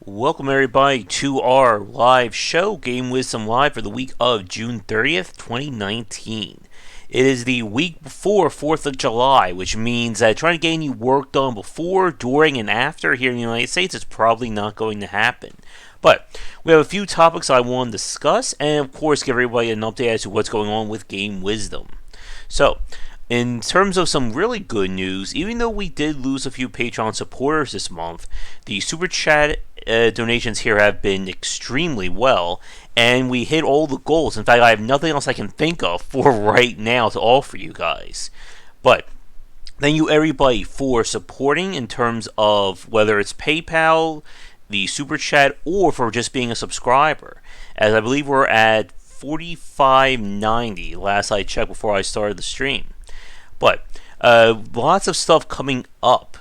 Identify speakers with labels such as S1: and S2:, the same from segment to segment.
S1: Welcome everybody to our live show, Game Wisdom Live, for the week of June 30th, 2019. It is the week before 4th of July, which means that trying to get any work done before, during, and after here in the United States is probably not going to happen. But we have a few topics I want to discuss, and of course give everybody an update as to what's going on with Game Wisdom. So, in terms of some really good news, even though we did lose a few Patreon supporters this month, the Super Chat donations here have been extremely well, and we hit all the goals. In fact, I have nothing else I can think of for right now to offer you guys. But thank you everybody for supporting in terms of whether it's PayPal, the Super Chat, or for just being a subscriber. As I believe we're at $45.90 last I checked before I started the stream. But lots of stuff coming up.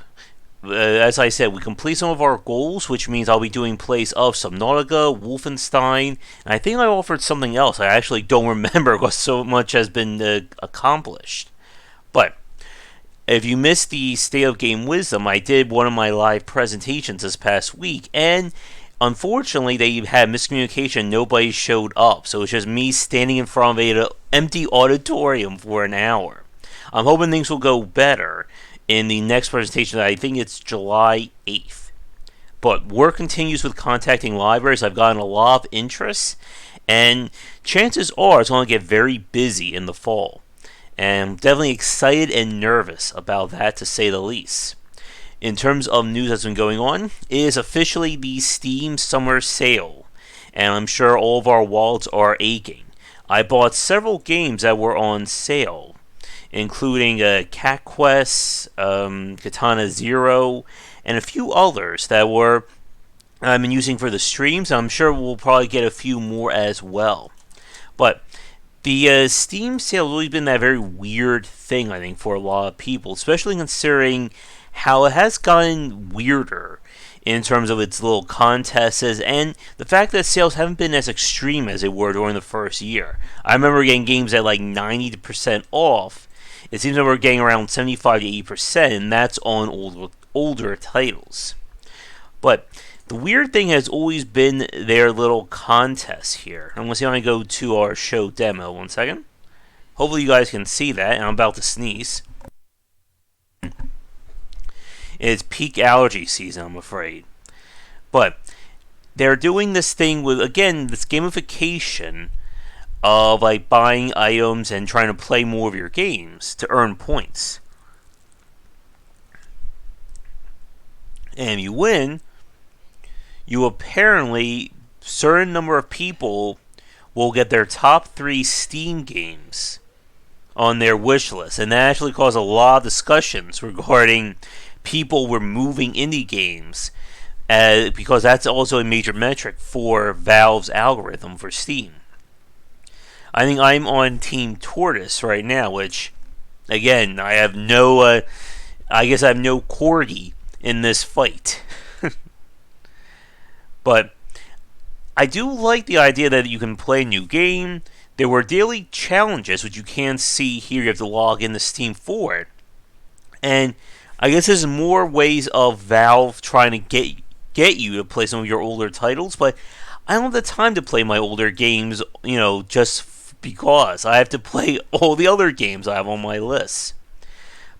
S1: As I said, we complete some of our goals, which means I'll be doing plays of Subnautica, Wolfenstein, and I think I offered something else. I actually don't remember because so much has been accomplished. But if you missed the State of Game Wisdom, I did one of my live presentations this past week, and unfortunately they had miscommunication. Nobody showed up, so it's just me standing in front of an empty auditorium for an hour. I'm hoping things will go better in the next presentation. I think it's July 8th. But work continues with contacting libraries. I've gotten a lot of interest, and chances are it's going to get very busy in the fall. And I'm definitely excited and nervous about that, to say the least. In terms of news that's been going on, it is officially the Steam Summer Sale, and I'm sure all of our wallets are aching. I bought several games that were on sale, including Cat Quest, Katana Zero, and a few others that I've been using for the streams. I'm sure we'll probably get a few more as well. But the Steam sale has always been that very weird thing, I think, for a lot of people, especially considering how it has gotten weirder in terms of its little contests, and the fact that sales haven't been as extreme as they were during the first year. I remember getting games at like 90% off. It seems that we're getting around 75 to 80%, and that's on older titles. But the weird thing has always been their little contests here. I'm going to see when I go to our show demo. 1 second. Hopefully you guys can see that, and I'm about to sneeze. It's peak allergy season, I'm afraid. But they're doing this thing with, again, this gamification of like buying items and trying to play more of your games to earn points. And if you win, you apparently, certain number of people will get their top 3 Steam games on their wish list. And that actually caused a lot of discussions regarding people removing indie games, because that's also a major metric for Valve's algorithm for Steam. I think I'm on Team Tortoise right now, which, again, I have no, I guess I have no corgi in this fight. But I do like the idea that you can play a new game. There were daily challenges, which you can see here. You have to log into Steam for it. And I guess there's more ways of Valve trying to get you to play some of your older titles, but I don't have the time to play my older games, just because I have to play all the other games I have on my list.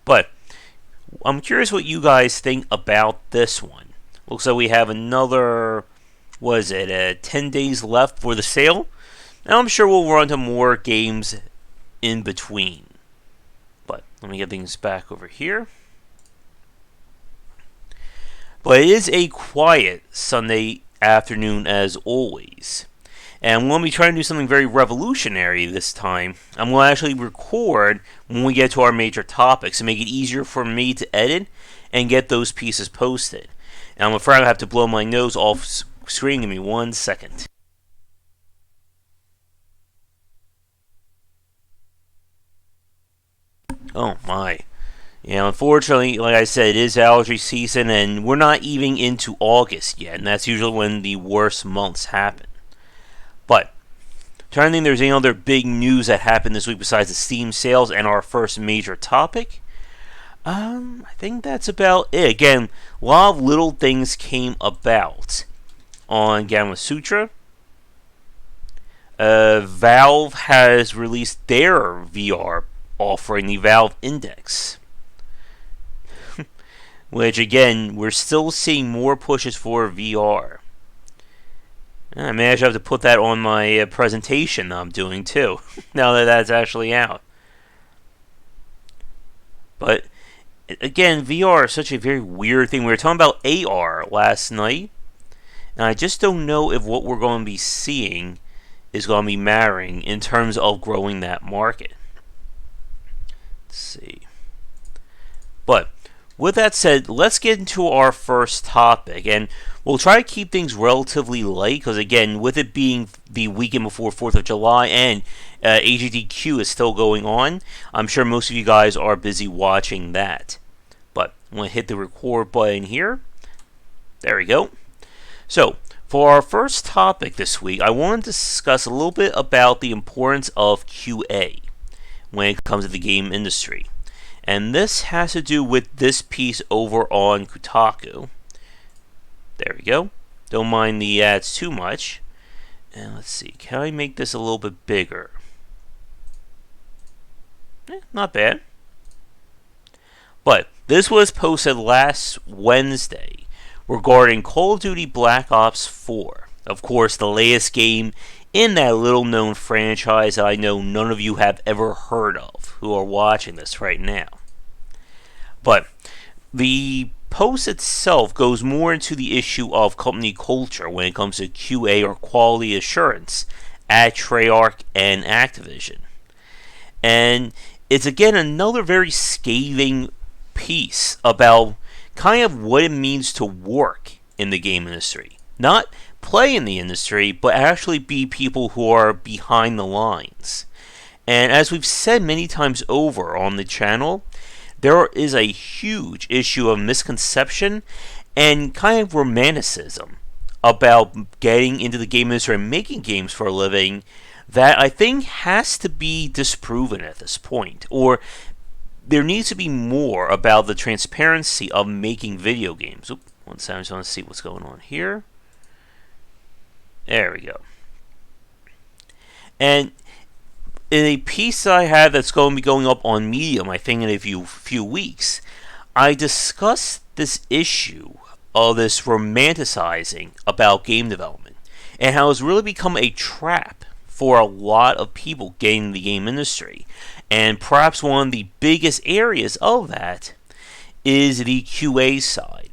S1: But I'm curious what you guys think about this one. Looks like we have another, 10 days left for the sale. And I'm sure we'll run to more games in between. But let me get things back over here. But it is a quiet Sunday afternoon as always. And I'm going to be trying to do something very revolutionary this time. I'm going to actually record when we get to our major topics to make it easier for me to edit and get those pieces posted. And I'm afraid I have to blow my nose off screen. Give me 1 second. Oh my. Yeah, unfortunately, like I said, it is allergy season, and we're not even into August yet, and that's usually when the worst months happen. But trying to think there's any other big news that happened this week besides the Steam sales and our first major topic. I think that's about it. Again, a lot of little things came about. on Gamma Sutra. Valve has released their VR offering, the Valve Index. Which, again, we're still seeing more pushes for VR. I may actually have to put that on my presentation I'm doing, too, now that that's actually out. But, again, VR is such a very weird thing. We were talking about AR last night, and I just don't know if what we're going to be seeing is going to be mattering in terms of growing that market. Let's see. But with that said, let's get into our first topic, and we'll try to keep things relatively light because, again, with it being the weekend before 4th of July and AGDQ is still going on, I'm sure most of you guys are busy watching that. But I'm going to hit the record button here. There we go. So, for our first topic this week, I want to discuss a little bit about the importance of QA when it comes to the game industry. And this has to do with this piece over on Kotaku. There we go. Don't mind the ads too much. And let's see, can I make this a little bit bigger? Not bad. But this was posted last Wednesday regarding Call of Duty Black Ops 4. Of course, the latest game in that little-known franchise that I know none of you have ever heard of who are watching this right now. But the post itself goes more into the issue of company culture when it comes to QA or quality assurance at Treyarch and Activision. And it's again another very scathing piece about kind of what it means to work in the game industry. Not play in the industry, but actually be people who are behind the lines. And as we've said many times over on the channel, there is a huge issue of misconception and kind of romanticism about getting into the game industry and making games for a living that I think has to be disproven at this point. Or there needs to be more about the transparency of making video games. Oops, one second, I just want to see what's going on here. There we go. And in a piece I have that's going to be going up on Medium, I think in a few weeks, I discussed this issue of this romanticizing about game development and how it's really become a trap for a lot of people getting in the game industry. And perhaps one of the biggest areas of that is the QA side.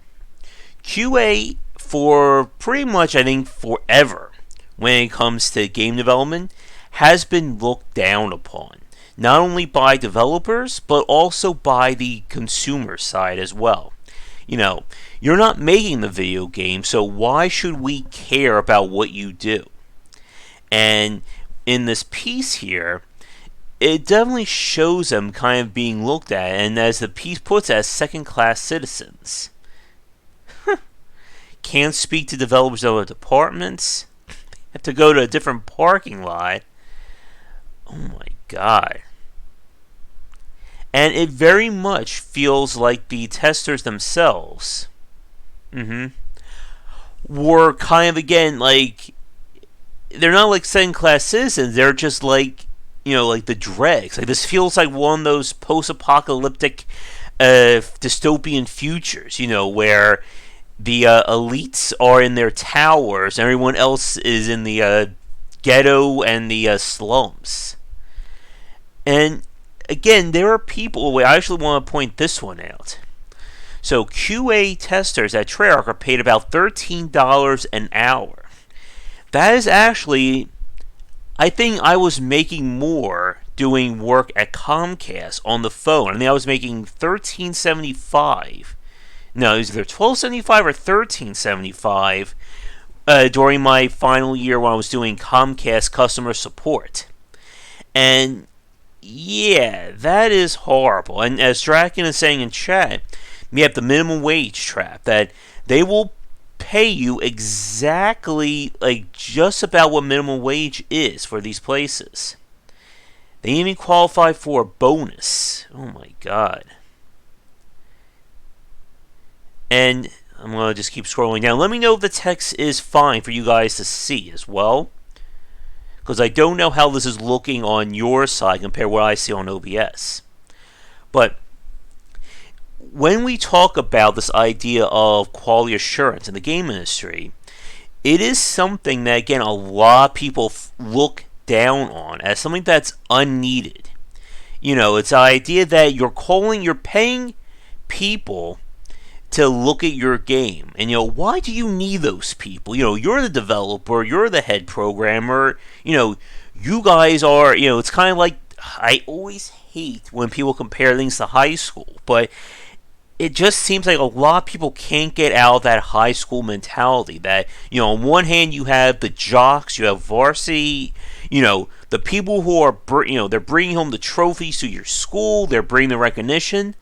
S1: QA, for pretty much, I think, forever, when it comes to game development, has been looked down upon. Not only by developers, but also by the consumer side as well. You know, you're not making the video game, so why should we care about what you do? And in this piece here, it definitely shows them kind of being looked at, and as the piece puts it, as second-class citizens. Can't speak to developers of other departments. Have to go to a different parking lot. Oh my god. And it very much feels like the testers themselves were kind of, again, like, they're not like second-class citizens, they're just like, you know, like the dregs. Like, this feels like one of those post-apocalyptic dystopian futures, you know, where the elites are in their towers and everyone else is in the ghetto and the slums. And again, there are people, I actually want to point this one out. So QA testers at Treyarch are paid about $13 an hour. That is actually, I think I was making more doing work at Comcast on the phone. I think I was making $13.75. No, it was either $12.75 or $13.75 during my final year when I was doing Comcast customer support. And yeah, that is horrible. And as Draken is saying in chat, we have the minimum wage trap, that they will pay you exactly, like, just about what minimum wage is for these places. They even qualify for a bonus. Oh my god. And I'm going to just keep scrolling down. Let me know if the text is fine for you guys to see as well, because I don't know how this is looking on your side compared to what I see on OBS. But when we talk about this idea of quality assurance in the game industry, it is something that, again, a lot of people look down on as something that's unneeded. It's the idea that you're paying people to look at your game. And, why do you need those people? You're the developer, you're the head programmer, you guys are, it's kind of like, I always hate when people compare things to high school, but it just seems like a lot of people can't get out of that high school mentality that, on one hand you have the jocks, you have varsity, the people who are, they're bringing home the trophies to your school, they're bringing the recognition,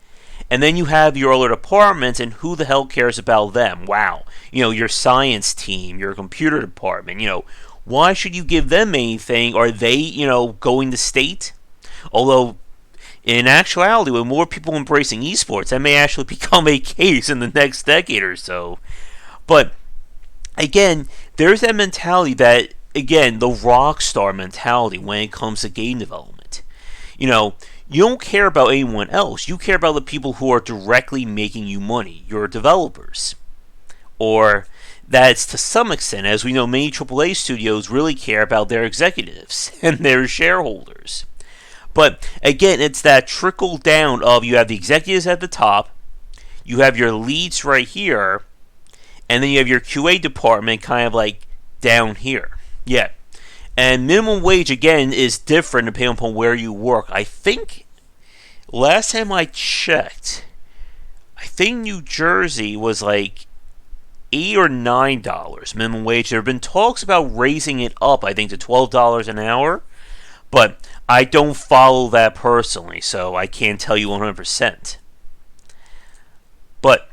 S1: and then you have your other departments, and who the hell cares about them? Wow. Your science team, your computer department, why should you give them anything? Are they, going to state? Although, in actuality, with more people embracing esports, that may actually become a case in the next decade or so. But, again, there's that mentality that, again, the rock star mentality when it comes to game development. You don't care about anyone else. You care about the people who are directly making you money, your developers. Or that's to some extent, as we know, many AAA studios really care about their executives and their shareholders. But again, it's that trickle down of you have the executives at the top, you have your leads right here, and then you have your QA department kind of like down here. Yeah. And minimum wage, again, is different depending upon where you work. I think, last time I checked, I think New Jersey was like $8 or $9 minimum wage. There have been talks about raising it up, I think, to $12 an hour. But I don't follow that personally, so I can't tell you 100%. But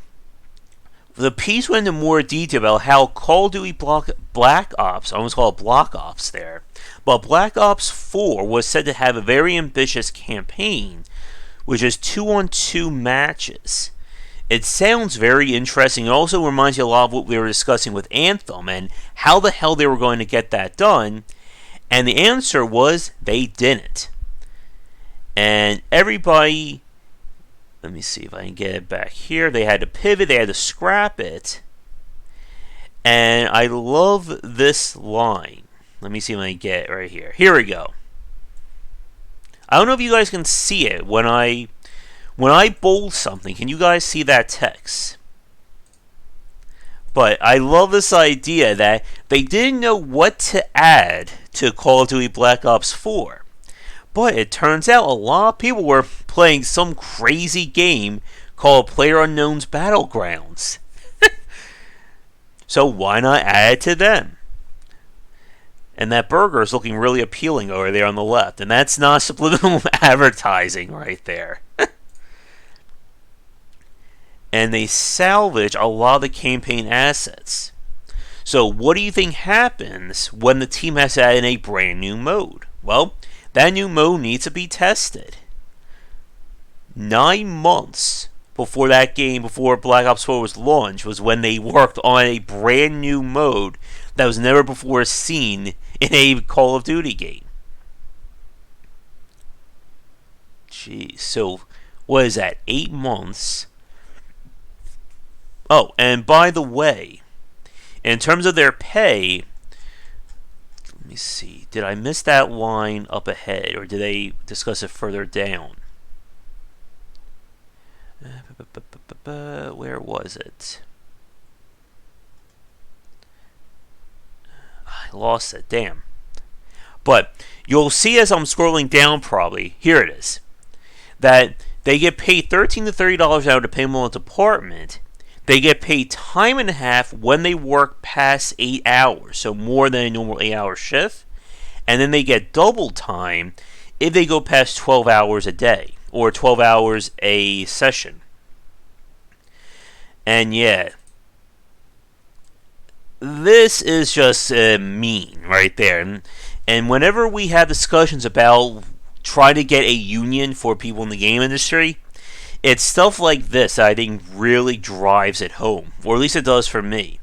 S1: the piece went into more detail about how Call of Duty Black Ops, I almost call it Block Ops there, but Black Ops 4 was said to have a very ambitious campaign, which is 2-on-2 matches. It sounds very interesting. It also reminds you a lot of what we were discussing with Anthem and how the hell they were going to get that done. And the answer was they didn't. And everybody, let me see if I can get it back here. They had to pivot, they had to scrap it. And I love this line. Let me see if I can get it right here. Here we go. I don't know if you guys can see it when I bold something. Can you guys see that text? But I love this idea that they didn't know what to add to Call of Duty Black Ops 4. But it turns out a lot of people were playing some crazy game called PlayerUnknown's Battlegrounds. So why not add it to them? And that burger is looking really appealing over there on the left. And that's not subliminal advertising right there. And they salvage a lot of the campaign assets. So what do you think happens when the team has to add in a brand new mode? Well, that new mode needs to be tested. 9 months before that game, before Black Ops 4 was launched, was when they worked on a brand new mode that was never before seen in a Call of Duty game. Jeez, so what is that, 8 months? Oh, and by the way, in terms of their pay, let me see, did I miss that line up ahead, or did they discuss it further down? Where was it? I lost it, damn. But you'll see as I'm scrolling down probably, here it is, that they get paid $13 to $30 an hour depending on the department. They get paid time and a half when they work past 8 hours, so more than a normal 8-hour shift. And then they get double time if they go past 12 hours a day, or 12 hours a session. And yeah, this is just mean right there. And whenever we have discussions about trying to get a union for people in the game industry, It's stuff like this that I think really drives it home, or at least it does for me.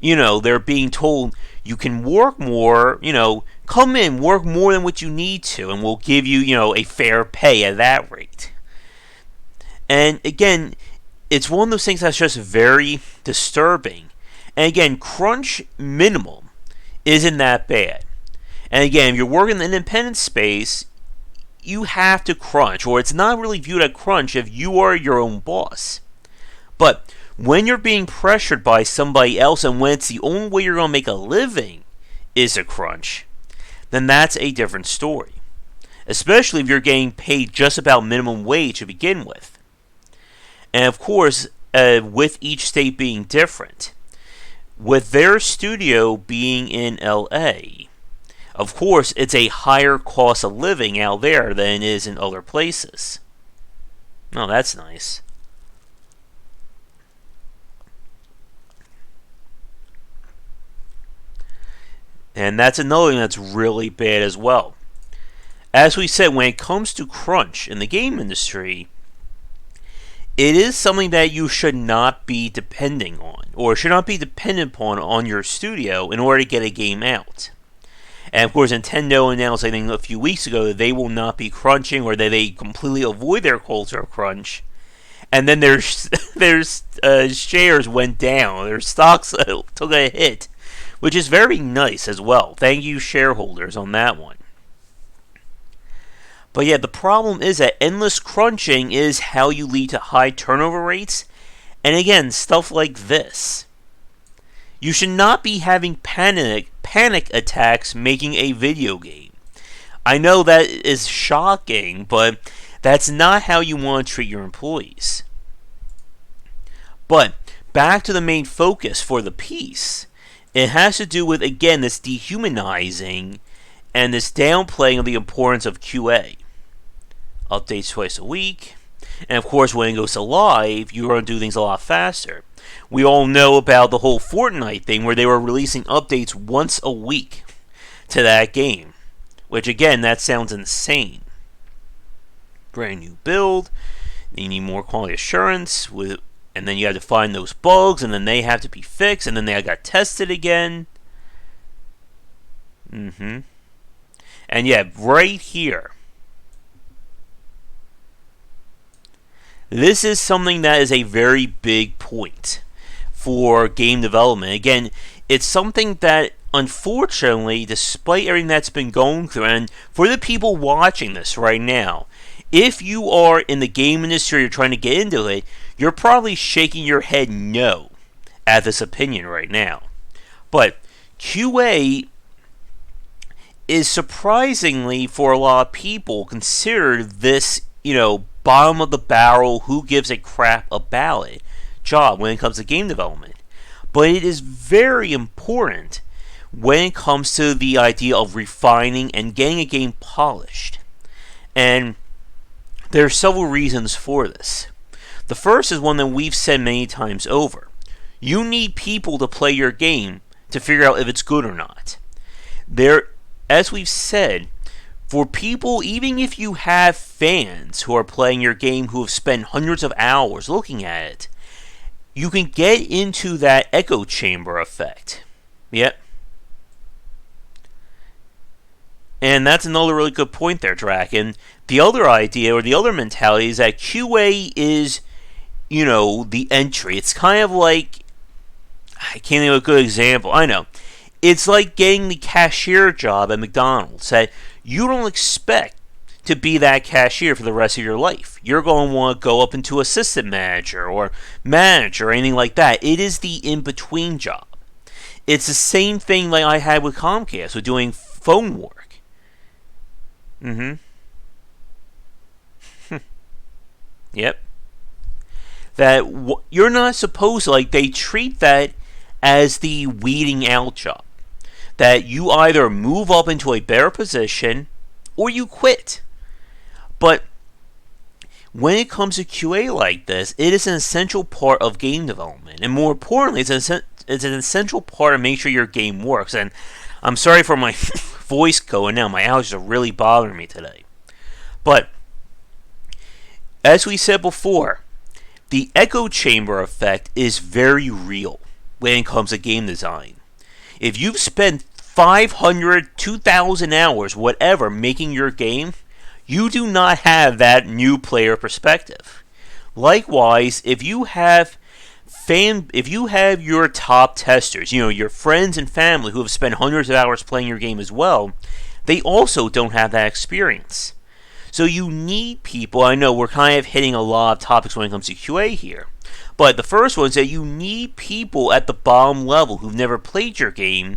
S1: They're being told you can work more, come in, work more than what you need to, and we'll give you, a fair pay at that rate. And again, it's one of those things that's just very disturbing. And again, crunch minimum isn't that bad. And again, if you're working in the independent space, you have to crunch, or it's not really viewed as crunch if you are your own boss. But when you're being pressured by somebody else, and when it's the only way you're going to make a living is a crunch, then that's a different story. Especially if you're getting paid just about minimum wage to begin with. And of course, with each state being different, with their studio being in LA, of course, it's a higher cost of living out there than it is in other places. Oh, that's nice. And that's another thing that's really bad as well. As we said, when it comes to crunch in the game industry, it is something that you should not be depending on, or should not be dependent upon on your studio in order to get a game out. And of course, Nintendo announced, I think, a few weeks ago that they will not be crunching, or that they completely avoid their culture of crunch. And then their shares went down, their stocks took a hit, which is very nice as well. Thank you, shareholders, on that one. But yeah, the problem is that endless crunching is how you lead to high turnover rates. And again, stuff like this. You should not be having panic attacks making a video game. I know that is shocking, but that's not how you want to treat your employees. But back to the main focus for the piece. It has to do with, again, this dehumanizing and this downplaying of the importance of QA. Updates twice a week. And of course, when it goes to live, you're going to do things a lot faster. We all know about the whole Fortnite thing where they were releasing updates once a week to that game. Which, again, that sounds insane. Brand new build. You need more quality assurance. And then you have to find those bugs. And then they have to be fixed. And then they got tested again. And yeah, right here. This is something that is a very big point for game development. Again, it's something that, unfortunately, despite everything that's been going through, and for the people watching this right now, if you are in the game industry, you're trying to get into it, you're probably shaking your head no at this opinion right now. But QA is surprisingly, for a lot of people, considered this, bottom of the barrel, who gives a crap about it job when it comes to game development. But it is very important when it comes to the idea of refining and getting a game polished. And there are several reasons for this. The first is one that we've said many times over. You need people to play your game to figure out if it's good or not. As we've said, for people, even if you have fans who are playing your game who have spent hundreds of hours looking at it, you can get into that echo chamber effect. Yep. And that's another really good point there, Drac. And the other idea, or the other mentality, is that QA is, the entry. It's kind of like, I can't think of a good example. I know. It's like getting the cashier job at McDonald's. That you don't expect to be that cashier for the rest of your life. You're going to want to go up into assistant manager or manager or anything like that. It is the in-between job. It's the same thing like I had with Comcast with doing phone work. Yep. That you're not supposed to, they treat that as the weeding out job. That you either move up into a better position or you quit. But when it comes to QA like this, it is an essential part of game development. And more importantly, it's an essential part of making sure your game works. And I'm sorry for my voice going now. My allergies are really bothering me today. But as we said before, the echo chamber effect is very real when it comes to game design. If you've spent 500, 2,000 hours, whatever, making your game, you do not have that new player perspective. Likewise, if you have your top testers, your friends and family who have spent hundreds of hours playing your game as well, they also don't have that experience. So you need people. I know we're kind of hitting a lot of topics when it comes to QA here, but the first one is that you need people at the bottom level who've never played your game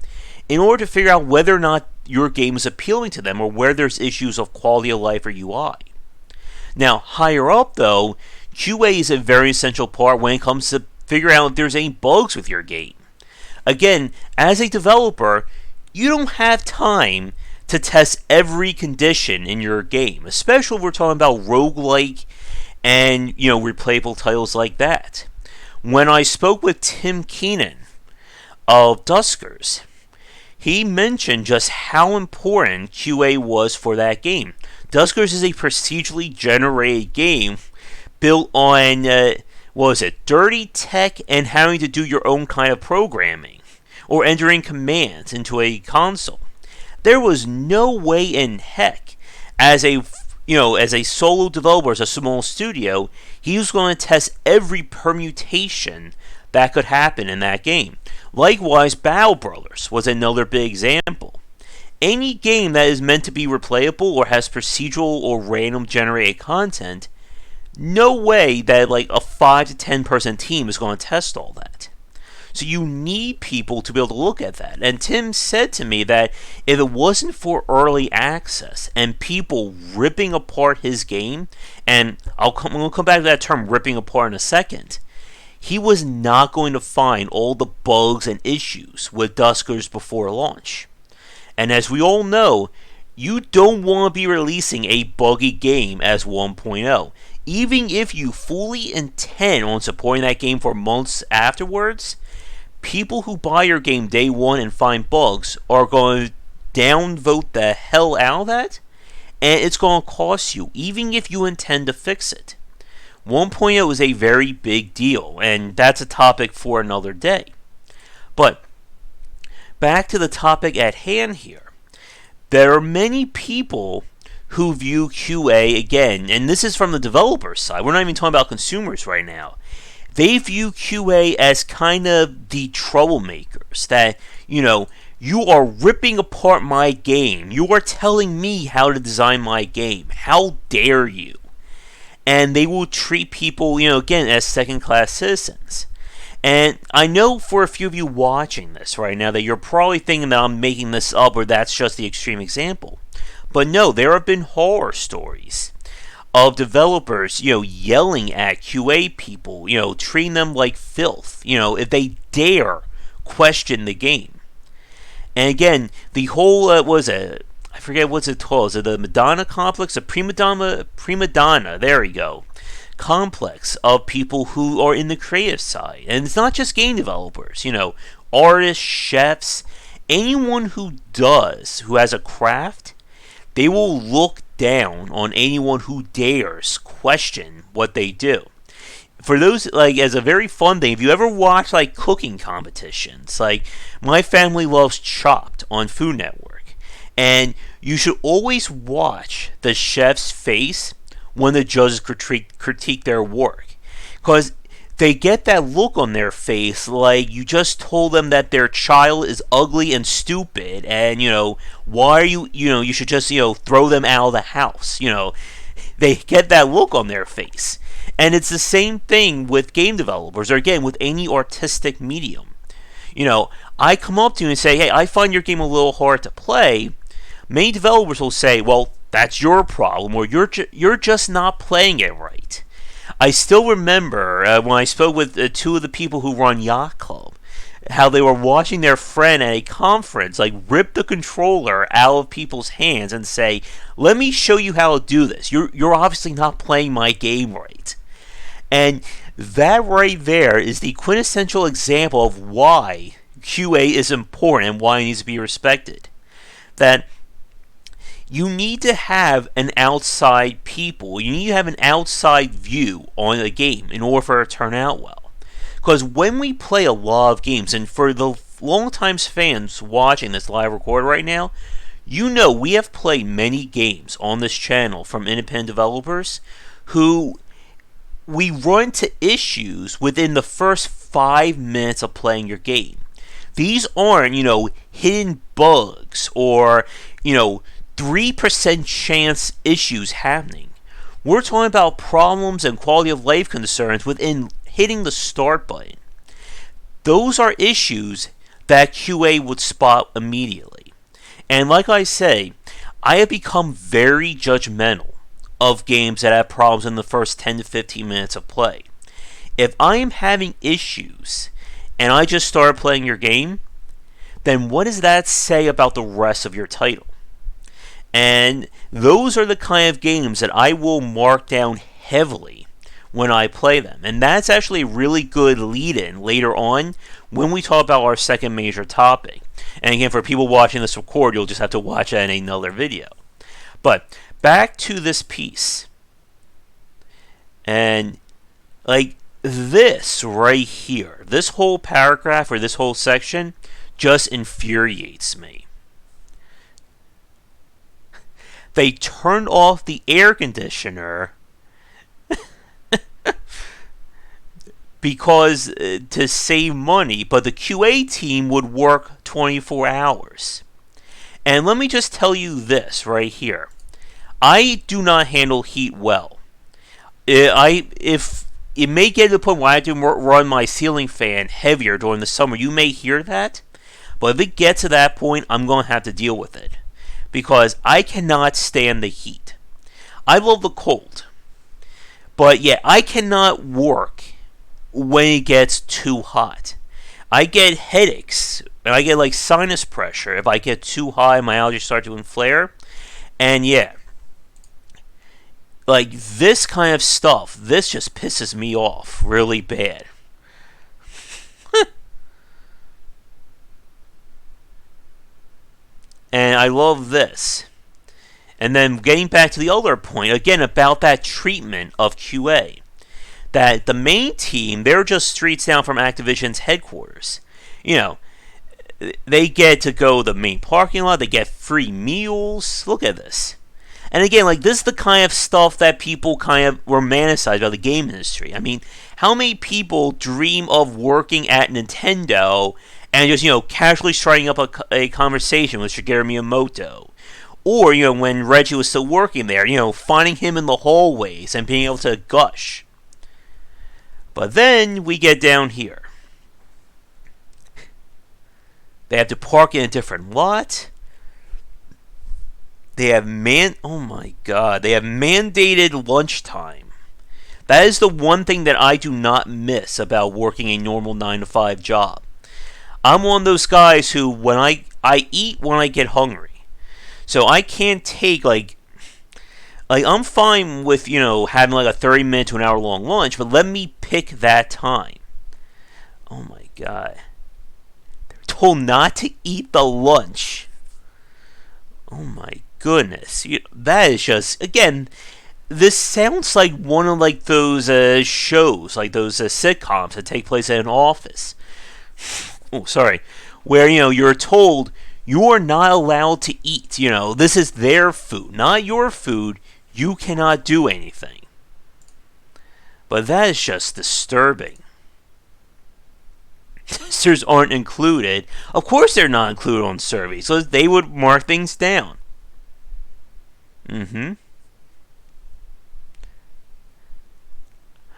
S1: in order to figure out whether or not your game is appealing to them or where there's issues of quality of life or UI. Now, higher up though, QA is a very essential part when it comes to figuring out if there's any bugs with your game. Again, as a developer, you don't have time to test every condition in your game, especially if we're talking about roguelike and replayable titles like that. When I spoke with Tim Keenan of Duskers, he mentioned just how important QA was for that game. Duskers is a procedurally generated game built on dirty tech and having to do your own kind of programming or entering commands into a console. There was no way in heck, as a solo developer, as a small studio, he was going to test every permutation that could happen in that game. Likewise, Battle Brothers was another big example. Any game that is meant to be replayable or has procedural or random generated content, no way that a 5 to 10 person team is going to test all that. So you need people to be able to look at that. And Tim said to me that if it wasn't for early access and people ripping apart his game, and I'm going to come back to that term, ripping apart, in a second, he was not going to find all the bugs and issues with Duskers before launch. And as we all know, you don't want to be releasing a buggy game as 1.0. Even if you fully intend on supporting that game for months afterwards, people who buy your game day one and find bugs are going to downvote the hell out of that, and it's going to cost you, even if you intend to fix it. 1.0 is a very big deal, and that's a topic for another day. But back to the topic at hand here. There are many people who view QA, again, and this is from the developer side, we're not even talking about consumers right now. They view QA as kind of the troublemakers, that, you are ripping apart my game. You are telling me how to design my game. How dare you? And they will treat people, again, as second-class citizens. And I know for a few of you watching this right now that you're probably thinking that I'm making this up or that's just the extreme example. But no, there have been horror stories of developers, yelling at QA people, treating them like filth, if they dare question the game. And again, the whole, I forget what's it called, is it the Madonna complex, the prima donna, there we go, complex of people who are in the creative side. And it's not just game developers, artists, chefs, anyone who has a craft, they will look down on anyone who dares question what they do. For those, as a very fun thing, if you ever watch, cooking competitions, my family loves Chopped on Food Network, and you should always watch the chef's face when the judges critique their work, because they get that look on their face like you just told them that their child is ugly and stupid, and why are you should just throw them out of the house. They get that look on their face. And it's the same thing with game developers, or again with any artistic medium. I come up to you and say, hey, I find your game a little hard to play. Many developers will say, well, that's your problem, or you're just not playing it right. I still remember when I spoke with two of the people who run Yacht Club, how they were watching their friend at a conference rip the controller out of people's hands and say, let me show you how to do this. You're obviously not playing my game right. And that right there is the quintessential example of why QA is important and why it needs to be respected. That you need to have an outside people. You need to have an outside view on a game in order for it to turn out well. Because when we play a lot of games, and for the long-time fans watching this live record right now, you know we have played many games on this channel from independent developers who we run into issues within the first 5 minutes of playing your game. These aren't, hidden bugs or, 3% chance issues happening. We're talking about problems and quality of life concerns within hitting the start button. Those are issues that QA would spot immediately. And like I say, I have become very judgmental of games that have problems in the first 10 to 15 minutes of play. If I am having issues and I just start playing your game, then what does that say about the rest of your title? And those are the kind of games that I will mark down heavily when I play them. And that's actually a really good lead-in later on when we talk about our second major topic. And again, for people watching this record, you'll just have to watch that in another video. But back to this piece. And like this right here, this whole paragraph or this whole section just infuriates me. They turned off the air conditioner because to save money, but the QA team would work 24 hours. And let me just tell you this right here. I do not handle heat well. If it may get to the point where I have to run my ceiling fan heavier during the summer, you may hear that. But if it gets to that point, I'm going to have to deal with it. Because I cannot stand the heat. I love the cold. But yeah, I cannot work when it gets too hot. I get headaches. And I get like sinus pressure if I get too high, my allergies start to flare. And yeah, like this kind of stuff, this just pisses me off really bad. And I love this. And then getting back to the other point, again, about that treatment of QA. That the main team, they're just streets down from Activision's headquarters. They get to go to the main parking lot, they get free meals. Look at this. And again, like this is the kind of stuff that people kind of romanticize about the game industry. I mean, how many people dream of working at Nintendo and just, casually striking up a conversation with Shigeru Miyamoto? Or, when Reggie was still working there, finding him in the hallways and being able to gush. But then we get down here. They have to park in a different lot. They have oh my god, they have mandated lunchtime. That is the one thing that I do not miss about working a normal 9-to-5 job. I'm one of those guys who, when I eat when I get hungry. So I can't take, like I'm fine with, having like a 30-minute to an hour-long lunch, but let me pick that time. Oh my god. They're told not to eat the lunch. Oh my goodness. That is just, again, this sounds like one of like those shows, like those sitcoms that take place at an office. Oh, sorry. Where, you're told you are not allowed to eat. This is their food, not your food. You cannot do anything. But that is just disturbing. Testers aren't included. Of course they're not included on surveys, so they would mark things down.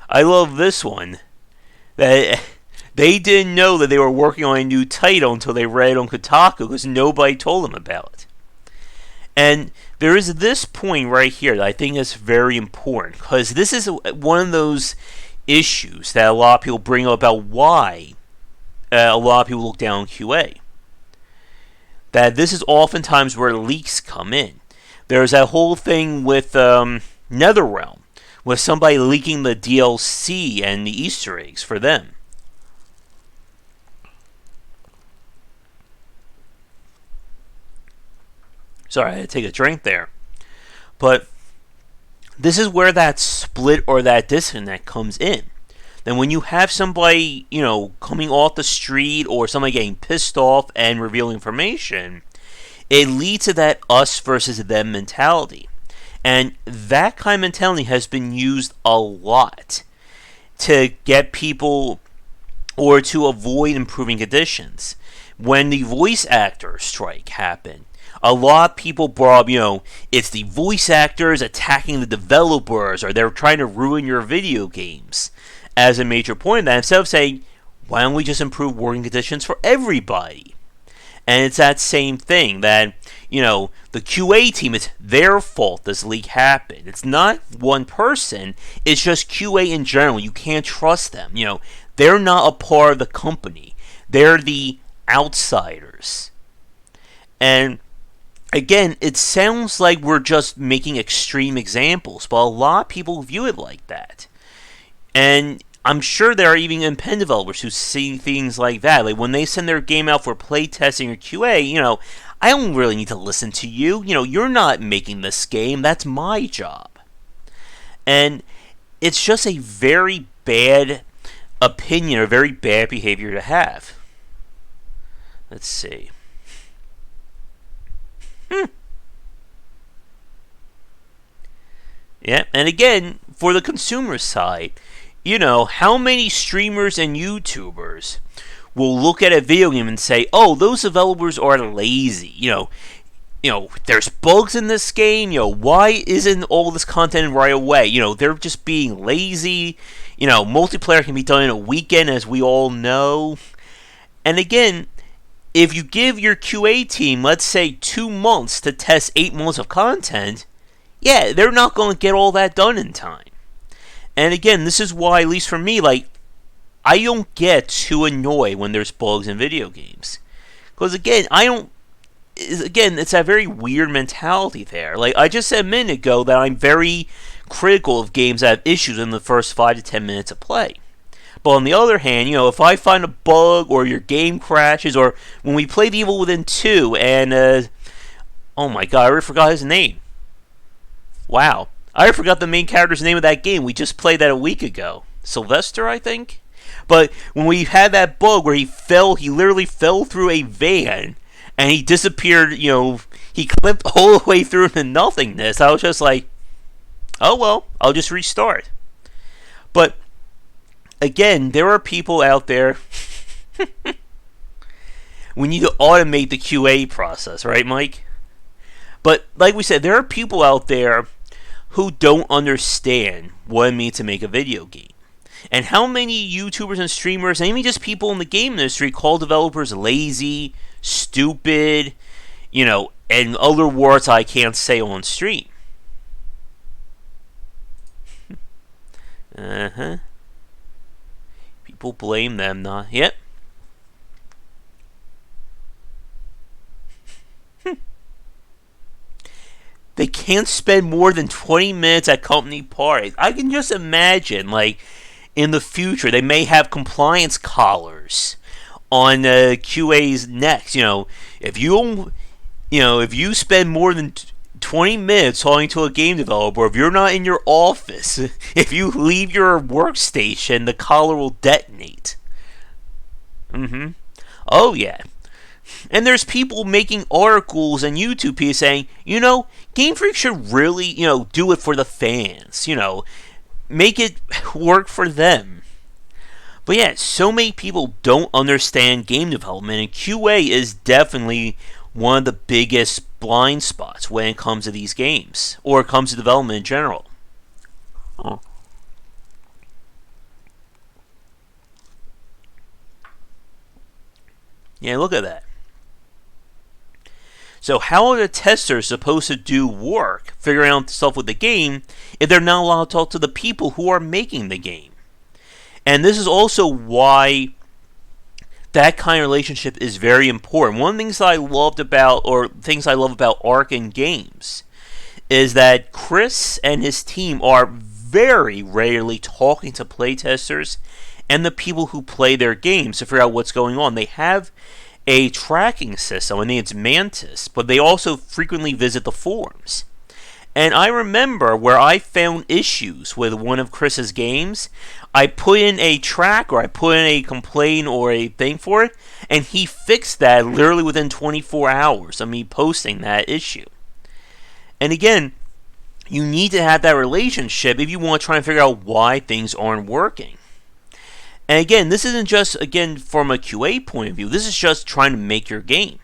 S1: I love this one. That they didn't know that they were working on a new title until they read it on Kotaku because nobody told them about it. And there is this point right here that I think is very important, because this is one of those issues that a lot of people bring up about why a lot of people look down on QA. That this is oftentimes where leaks come in. There's that whole thing with NetherRealm, with somebody leaking the DLC and the Easter eggs for them. Sorry, I had to take a drink there. But this is where that split or that disconnect comes in. Then when you have somebody, coming off the street or somebody getting pissed off and revealing information, it leads to that us versus them mentality. And that kind of mentality has been used a lot to get people or to avoid improving conditions. When the voice actor strike happened, a lot of people brought up, it's the voice actors attacking the developers or they're trying to ruin your video games as a major point of that, instead of saying, why don't we just improve working conditions for everybody? And it's that same thing that, the QA team, it's their fault this leak happened. It's not one person, it's just QA in general. You can't trust them. They're not a part of the company. They're the outsiders. And again, it sounds like we're just making extreme examples, but a lot of people view it like that. And I'm sure there are even independent developers who see things like that. Like when they send their game out for playtesting or QA, I don't really need to listen to you. You're not making this game. That's my job. And it's just a very bad opinion or very bad behavior to have. Let's see. Yeah, and again, for the consumer side, how many streamers and YouTubers will look at a video game and say, oh, those developers are lazy. There's bugs in this game. Why isn't all this content right away? They're just being lazy. Multiplayer can be done in a weekend, as we all know. And again, if you give your QA team, let's say, 2 months to test 8 months of content, yeah, they're not going to get all that done in time. And again, this is why, at least for me, I don't get too annoyed when there's bugs in video games. Because again, it's a very weird mentality there. Like I just said a minute ago that I'm very critical of games that have issues in the first 5 to 10 minutes of play. But on the other hand, if I find a bug or your game crashes, or when we played Evil Within 2 and, oh my god, I already forgot his name. Wow. I already forgot the main character's name of that game. We just played that a week ago. Sylvester, I think? But when we had that bug where he literally fell through a van, and he disappeared, he clipped all the way through into nothingness, I was just like, oh well, I'll just restart. But, again, there are people out there, we need to automate the QA process, right, Mike? But, like we said, there are people out there who don't understand what it means to make a video game. And how many YouTubers and streamers, and even just people in the game industry, call developers lazy, stupid, and other words I can't say on stream. People blame them, not... Yep. They can't spend more than 20 minutes at company parties. I can just imagine, in the future, they may have compliance collars on QA's necks. If you spend more than 20 minutes talking to a game developer, if you're not in your office, if you leave your workstation, the collar will detonate. Oh, yeah. And there's people making articles and YouTube pieces saying, Game Freak should really, do it for the fans. Make it work for them. But yeah, so many people don't understand game development, and QA is definitely one of the biggest blind spots when it comes to these games, or it comes to development in general. Yeah, look at that. So how are the testers supposed to do work, figuring out stuff with the game, if they're not allowed to talk to the people who are making the game? And this is also why that kind of relationship is very important. One of the things I love about Ark Games is that Chris and his team are very rarely talking to playtesters and the people who play their games to figure out what's going on. They have a tracking system. I think it's Mantis, but they also frequently visit the forums. And I remember where I found issues with one of Chris's games. I put in a track, or I put in a complaint or a thing for it, and he fixed that literally within 24 hours of me posting that issue. And again, you need to have that relationship if you want to try and figure out why things aren't working. And again, this isn't just, again, from a QA point of view. This is just trying to make your game.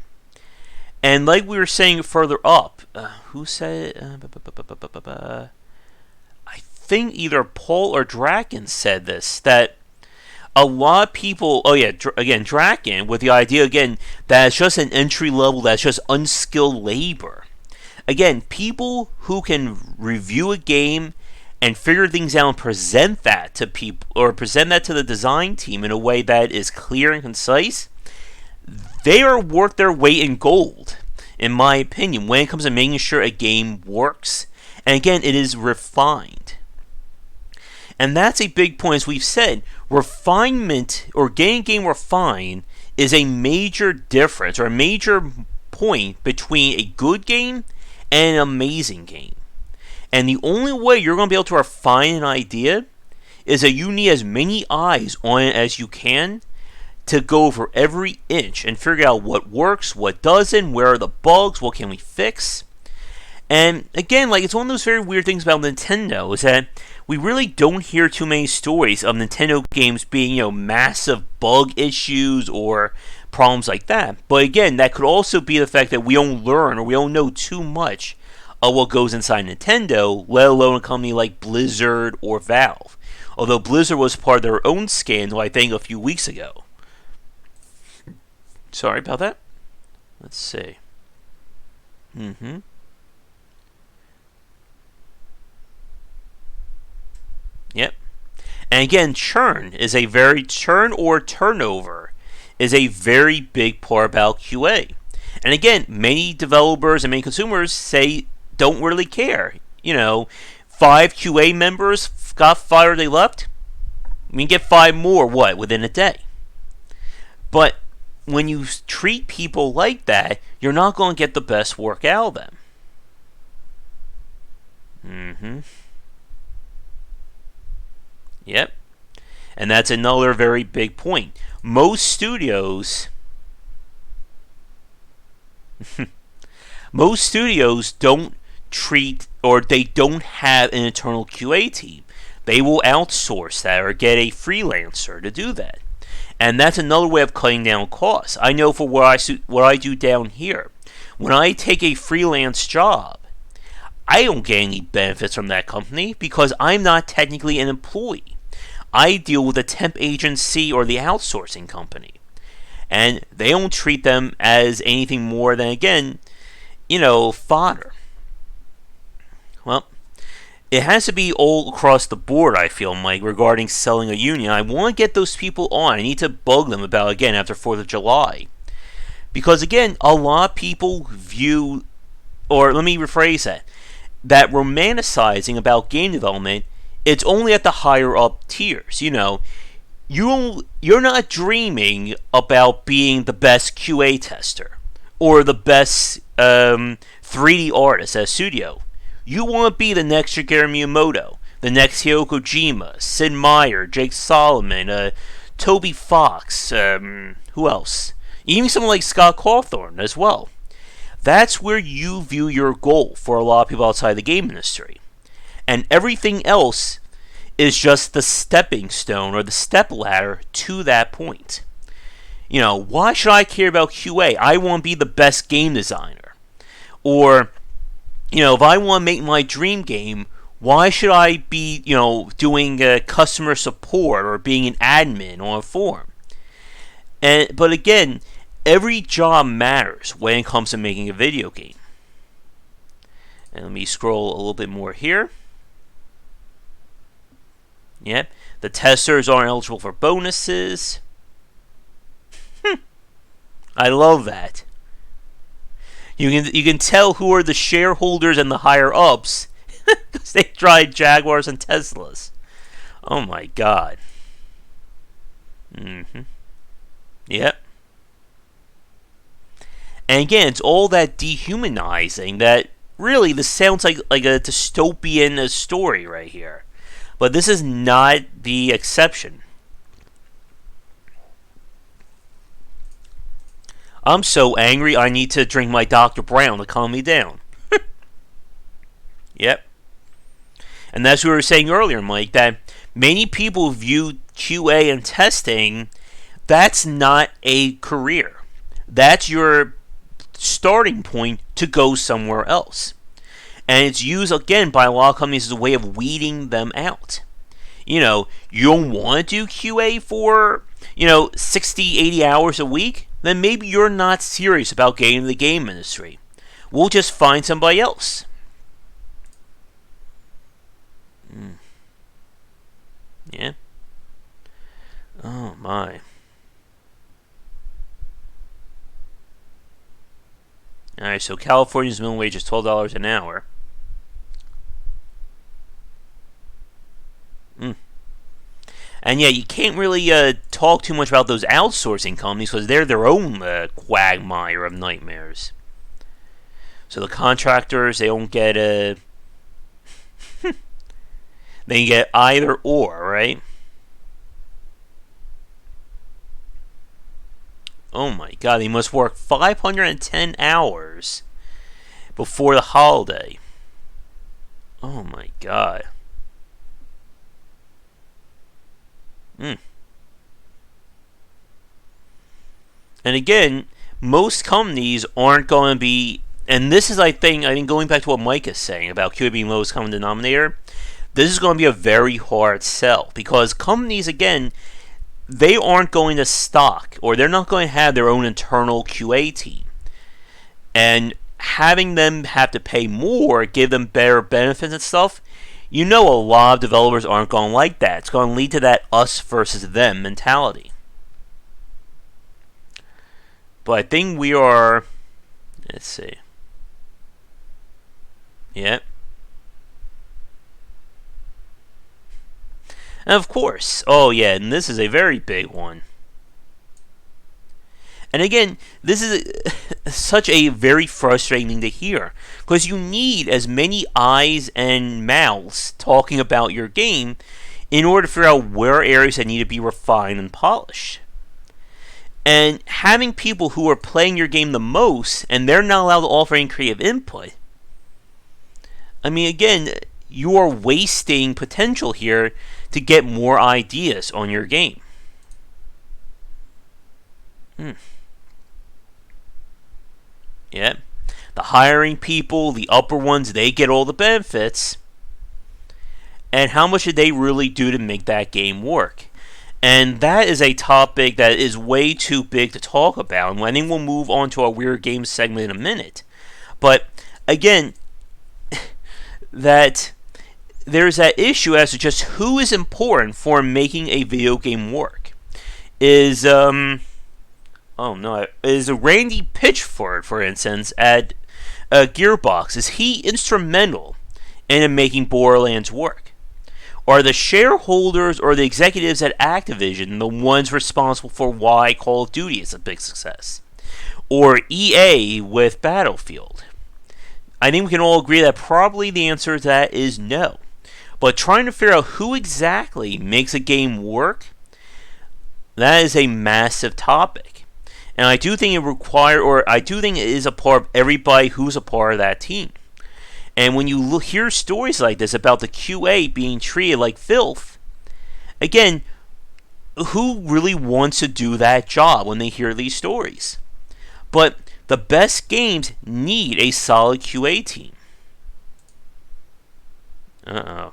S1: And like we were saying further up, who said it? I think either Paul or Draken said this, that a lot of people, again, Draken, with the idea, again, that it's just an entry level, that's just unskilled labor. Again, people who can review a game and figure things out and present that to people, or present that to the design team in a way that is clear and concise, they are worth their weight in gold, in my opinion, when it comes to making sure a game works. And again, it is refined. And that's a big point, as we've said. Refinement, or getting a game refined, is a major difference, or a major point between a good game and an amazing game. And the only way you're going to be able to refine an idea is that you need as many eyes on it as you can to go over every inch and figure out what works, what doesn't, where are the bugs, what can we fix. And again, like, it's one of those very weird things about Nintendo, is that we really don't hear too many stories of Nintendo games being, massive bug issues or problems like that. But again, that could also be the fact that we don't learn, or we don't know too much of what goes inside Nintendo, let alone a company like Blizzard or Valve. Although Blizzard was part of their own scandal, I think, a few weeks ago. Sorry about that. Let's see. Yep. And again, churn or turnover is a very big part about QA. And again, many developers and many consumers say don't really care. 5 QA members got fired, they left. We can get 5 more, within a day. But when you treat people like that, you're not going to get the best work out of them. Yep. And that's another very big point. Most studios don't treat, or they don't have an internal QA team. They will outsource that or get a freelancer to do that. And that's another way of cutting down costs. I know for what I do down here, when I take a freelance job, I don't get any benefits from that company because I'm not technically an employee. I deal with a temp agency or the outsourcing company. And they don't treat them as anything more than, again, fodder. Well, it has to be all across the board, I feel, Mike, regarding selling a union. I want to get those people on. I need to bug them about, again, after 4th of July. Because, again, a lot of people view, or let me rephrase that romanticizing about game development, it's only at the higher up tiers. You're not dreaming about being the best QA tester or the best 3D artist at a studio. You want to be the next Shigeru Miyamoto, the next Hideo Kojima, Sid Meier, Jake Solomon, Toby Fox, who else? Even someone like Scott Cawthorn as well. That's where you view your goal for a lot of people outside the game industry. And everything else is just the stepping stone or the step ladder to that point. Why should I care about QA? I want to be the best game designer. Or, if I want to make my dream game, why should I be, doing customer support or being an admin on a forum? But again, every job matters when it comes to making a video game. And let me scroll a little bit more here. Yep, the testers aren't eligible for bonuses. I love that. You can tell who are the shareholders and the higher ups because they drive Jaguars and Teslas. Oh my god. Yep. And again, it's all that dehumanizing that really this sounds like a dystopian story right here. But this is not the exception. I'm so angry I need to drink my Dr. Brown to calm me down. Yep. And that's what we were saying earlier, Mike, that many people view QA and testing, that's not a career. That's your starting point to go somewhere else. And it's used, again, by a lot of companies as a way of weeding them out. You don't want to do QA for, 60, 80 hours a week? Then maybe you're not serious about getting into the game industry. We'll just find somebody else. Yeah. Oh my. Alright, so California's minimum wage is $12 an hour. And yeah, you can't really talk too much about those outsourcing companies because they're their own quagmire of nightmares. So the contractors, they don't get a... they get either or, right? Oh my god, they must work 510 hours before the holiday. Oh my god. And again, most companies aren't going to be, and this is, I think going back to what Mike is saying about QA being lowest common denominator, this is going to be a very hard sell because companies, again, they aren't going to stock or they're not going to have their own internal QA team. And having them have to pay more, give them better benefits and stuff, a lot of developers aren't going to like that. It's going to lead to that us versus them mentality. But I think we are... Let's see. Yep. And of course. Oh yeah, and this is a very big one. And again, this is such a very frustrating thing to hear. Because you need as many eyes and mouths talking about your game in order to figure out where areas that need to be refined and polished. And having people who are playing your game the most, and they're not allowed to offer any creative input. Again, you are wasting potential here to get more ideas on your game. Yeah. The hiring people, the upper ones, they get all the benefits. And how much did they really do to make that game work? And that is a topic that is way too big to talk about. And I think we'll move on to our Weird Games segment in a minute. But, again, that there's that issue as to just who is important for making a video game work. Is Randy Pitchford, for instance, at Gearbox, is he instrumental in making Borderlands work? Are the shareholders or the executives at Activision the ones responsible for why Call of Duty is a big success? Or EA with Battlefield? I think we can all agree that probably the answer to that is no. But trying to figure out who exactly makes a game work, that is a massive topic. And I do think it is a part of everybody who's a part of that team. And when you hear stories like this about the QA being treated like filth, again, who really wants to do that job when they hear these stories? But the best games need a solid QA team. And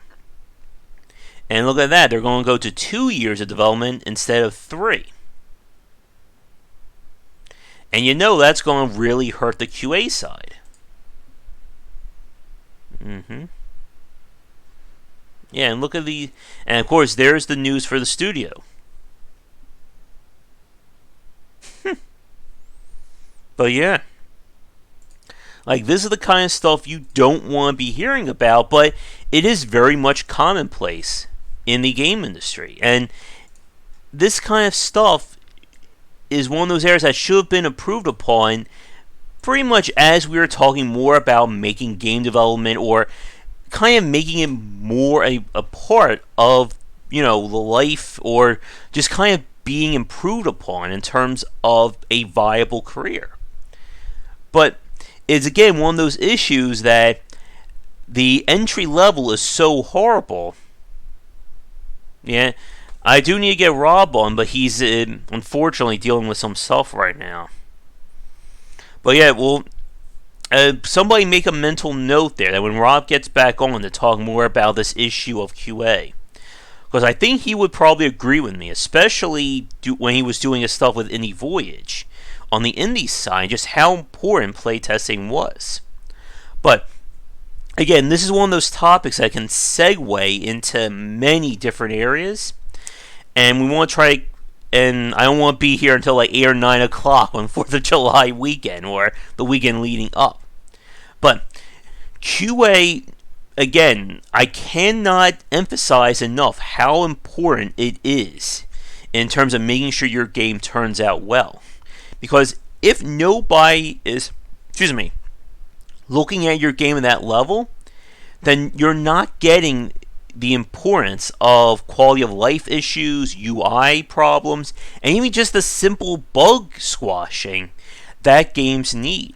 S1: look at that, they're going to go to 2 years of development instead of 3. And that's going to really hurt the QA side. Yeah, and look at and of course, there's the news for the studio. But yeah. This is the kind of stuff you don't want to be hearing about, but it is very much commonplace in the game industry. And this kind of stuff is one of those areas that should have been improved upon pretty much as we were talking more about making game development, or kind of making it more a part of, the life, or just kind of being improved upon in terms of a viable career. But it's again one of those issues that the entry level is so horrible. Yeah, I do need to get Rob on, but he's unfortunately dealing with some stuff right now. But yeah, well, somebody make a mental note there that when Rob gets back on to talk more about this issue of QA, because I think he would probably agree with me, especially when he was doing his stuff with Indie Voyage on the indie side, just how important playtesting was. But again, this is one of those topics that can segue into many different areas, and we want to try. And I don't want to be here until like 8 or 9 o'clock on 4th of July weekend, or the weekend leading up. But QA, again, I cannot emphasize enough how important it is in terms of making sure your game turns out well. Because if nobody is, looking at your game at that level, then you're not getting the importance of quality of life issues, UI problems, and even just the simple bug squashing that games need.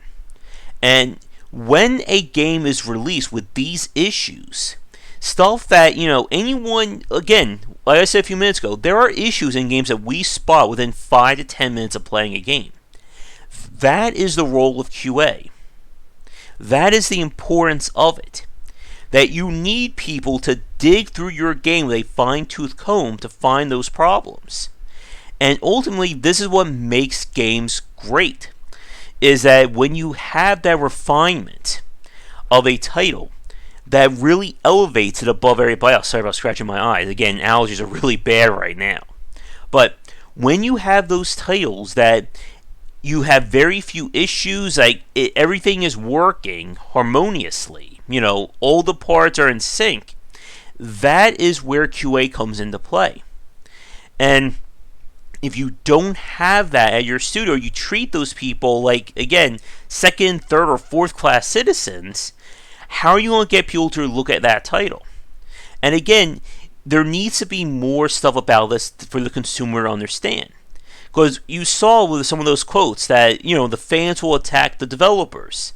S1: And when a game is released with these issues, stuff that, anyone, again, like I said a few minutes ago, there are issues in games that we spot within 5 to 10 minutes of playing a game. That is the role of QA. That is the importance of it. That you need people to dig through your game with a fine-tooth comb to find those problems. And ultimately, this is what makes games great, is that when you have that refinement of a title that really elevates it above everybody else. Sorry about scratching my eyes. Again, allergies are really bad right now. But when you have those titles that you have very few issues, everything is working harmoniously, all the parts are in sync, that is where QA comes into play. And if you don't have that at your studio, you treat those people like, again, second, third, or fourth class citizens, how are you going to get people to look at that title? And again, there needs to be more stuff about this for the consumer to understand. Because you saw with some of those quotes that, the fans will attack the developers.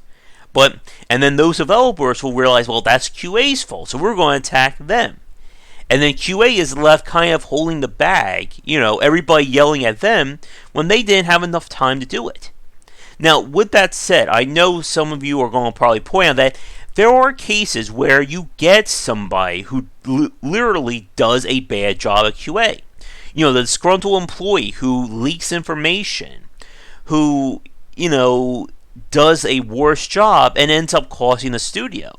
S1: And then those developers will realize, well, that's QA's fault, so we're going to attack them. And then QA is left kind of holding the bag, everybody yelling at them when they didn't have enough time to do it. Now, with that said, I know some of you are going to probably point out that there are cases where you get somebody who literally does a bad job at QA. The disgruntled employee who leaks information, who, does a worse job and ends up costing the studio.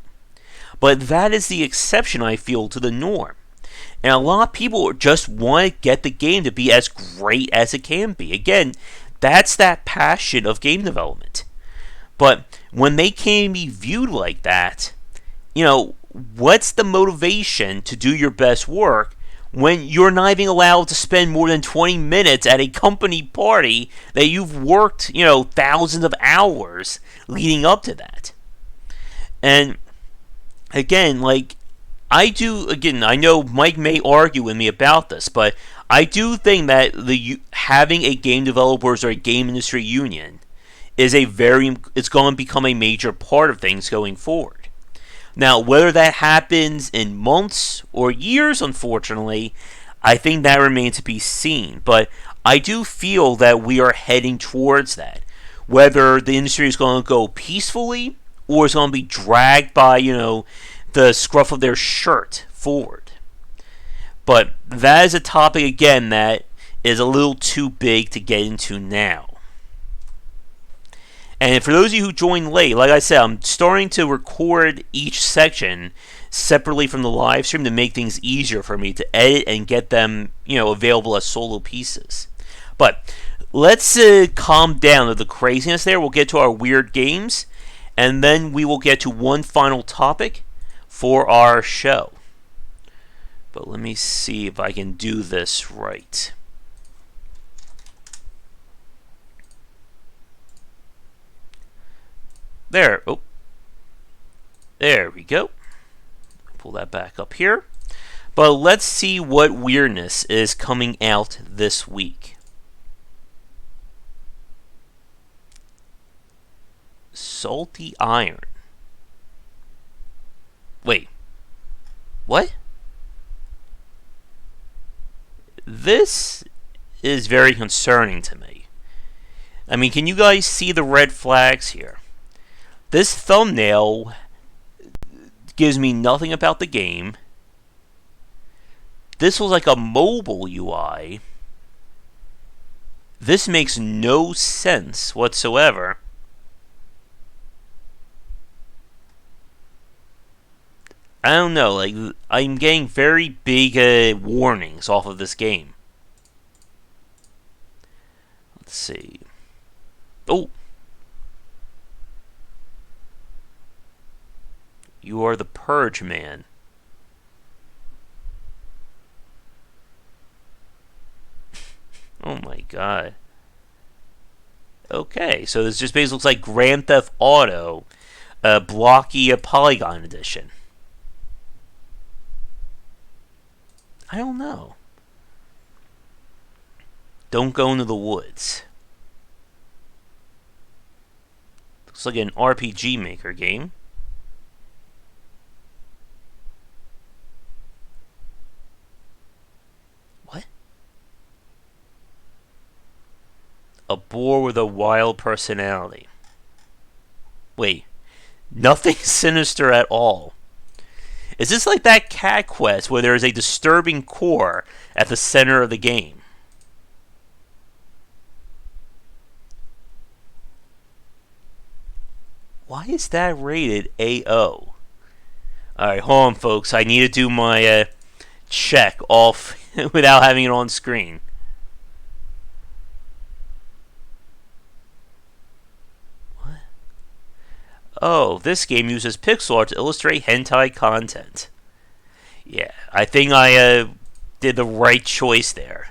S1: But that is the exception, I feel, to the norm. And a lot of people just want to get the game to be as great as it can be. Again, that's that passion of game development. But when they can't be viewed like that, what's the motivation to do your best work when you're not even allowed to spend more than 20 minutes at a company party that you've worked, thousands of hours leading up to that? And again, I know Mike may argue with me about this, but I do think that having a game developers or a game industry union is it's going to become a major part of things going forward. Now, whether that happens in months or years, unfortunately, I think that remains to be seen. But I do feel that we are heading towards that. Whether the industry is going to go peacefully or is going to be dragged by, the scruff of their shirt forward. But that is a topic, again, that is a little too big to get into now. And for those of you who joined late, like I said, I'm starting to record each section separately from the live stream to make things easier for me to edit and get them, available as solo pieces. But let's calm down to the craziness there. We'll get to our weird games, and then we will get to one final topic for our show. But let me see if I can do this right. There. Oh, there we go. Pull that back up here. But let's see what weirdness is coming out this week. Salty Iron. Wait. What? This is very concerning to me. I mean, can you guys see the red flags here? This thumbnail gives me nothing about the game. This was like a mobile UI. This makes no sense whatsoever. I don't know, like, I'm getting very big warnings off of this game. Let's see. Oh! You are the Purge Man. Oh my god. Okay, so this just basically looks like Grand Theft Auto, blocky Polygon Edition. I don't know. Don't go into the woods. Looks like an RPG Maker game. What? A boar with a wild personality. Wait. Nothing sinister at all. Is this like that cat quest where there is a disturbing core at the center of the game? Why is that rated AO? Alright, hold on folks. I need to do my check off without having it on screen. Oh, this game uses pixel art to illustrate hentai content. Yeah, I think I did the right choice there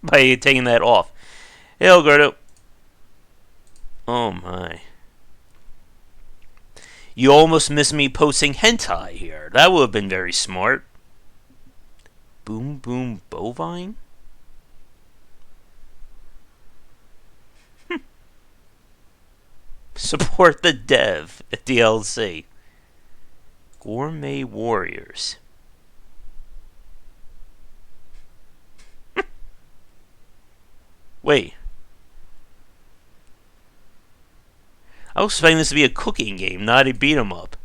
S1: by taking that off. Hey, Alberto. Oh my. You almost missed me posting hentai here. That would have been very smart. Boom Boom Bovine? Support the dev at DLC. Gourmet Warriors. Wait. I was expecting this to be a cooking game, not a beat 'em up.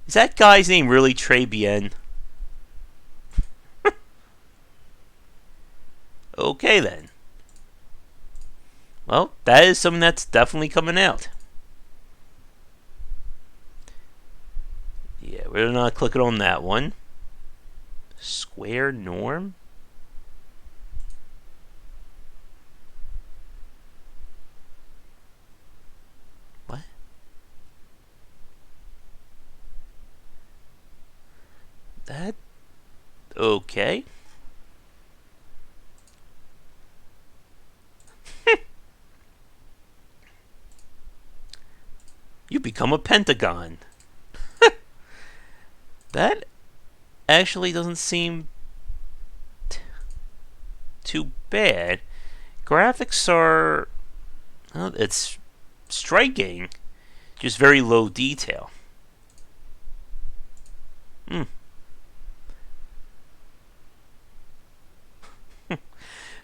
S1: Is that guy's name really Trey Bien? Okay then. Well, that is something that's definitely coming out. Yeah, we're not clicking on that one. Square Norm? What? That... Okay. You become a pentagon. That actually doesn't seem too bad. Graphics are... Well, it's striking. Just very low detail.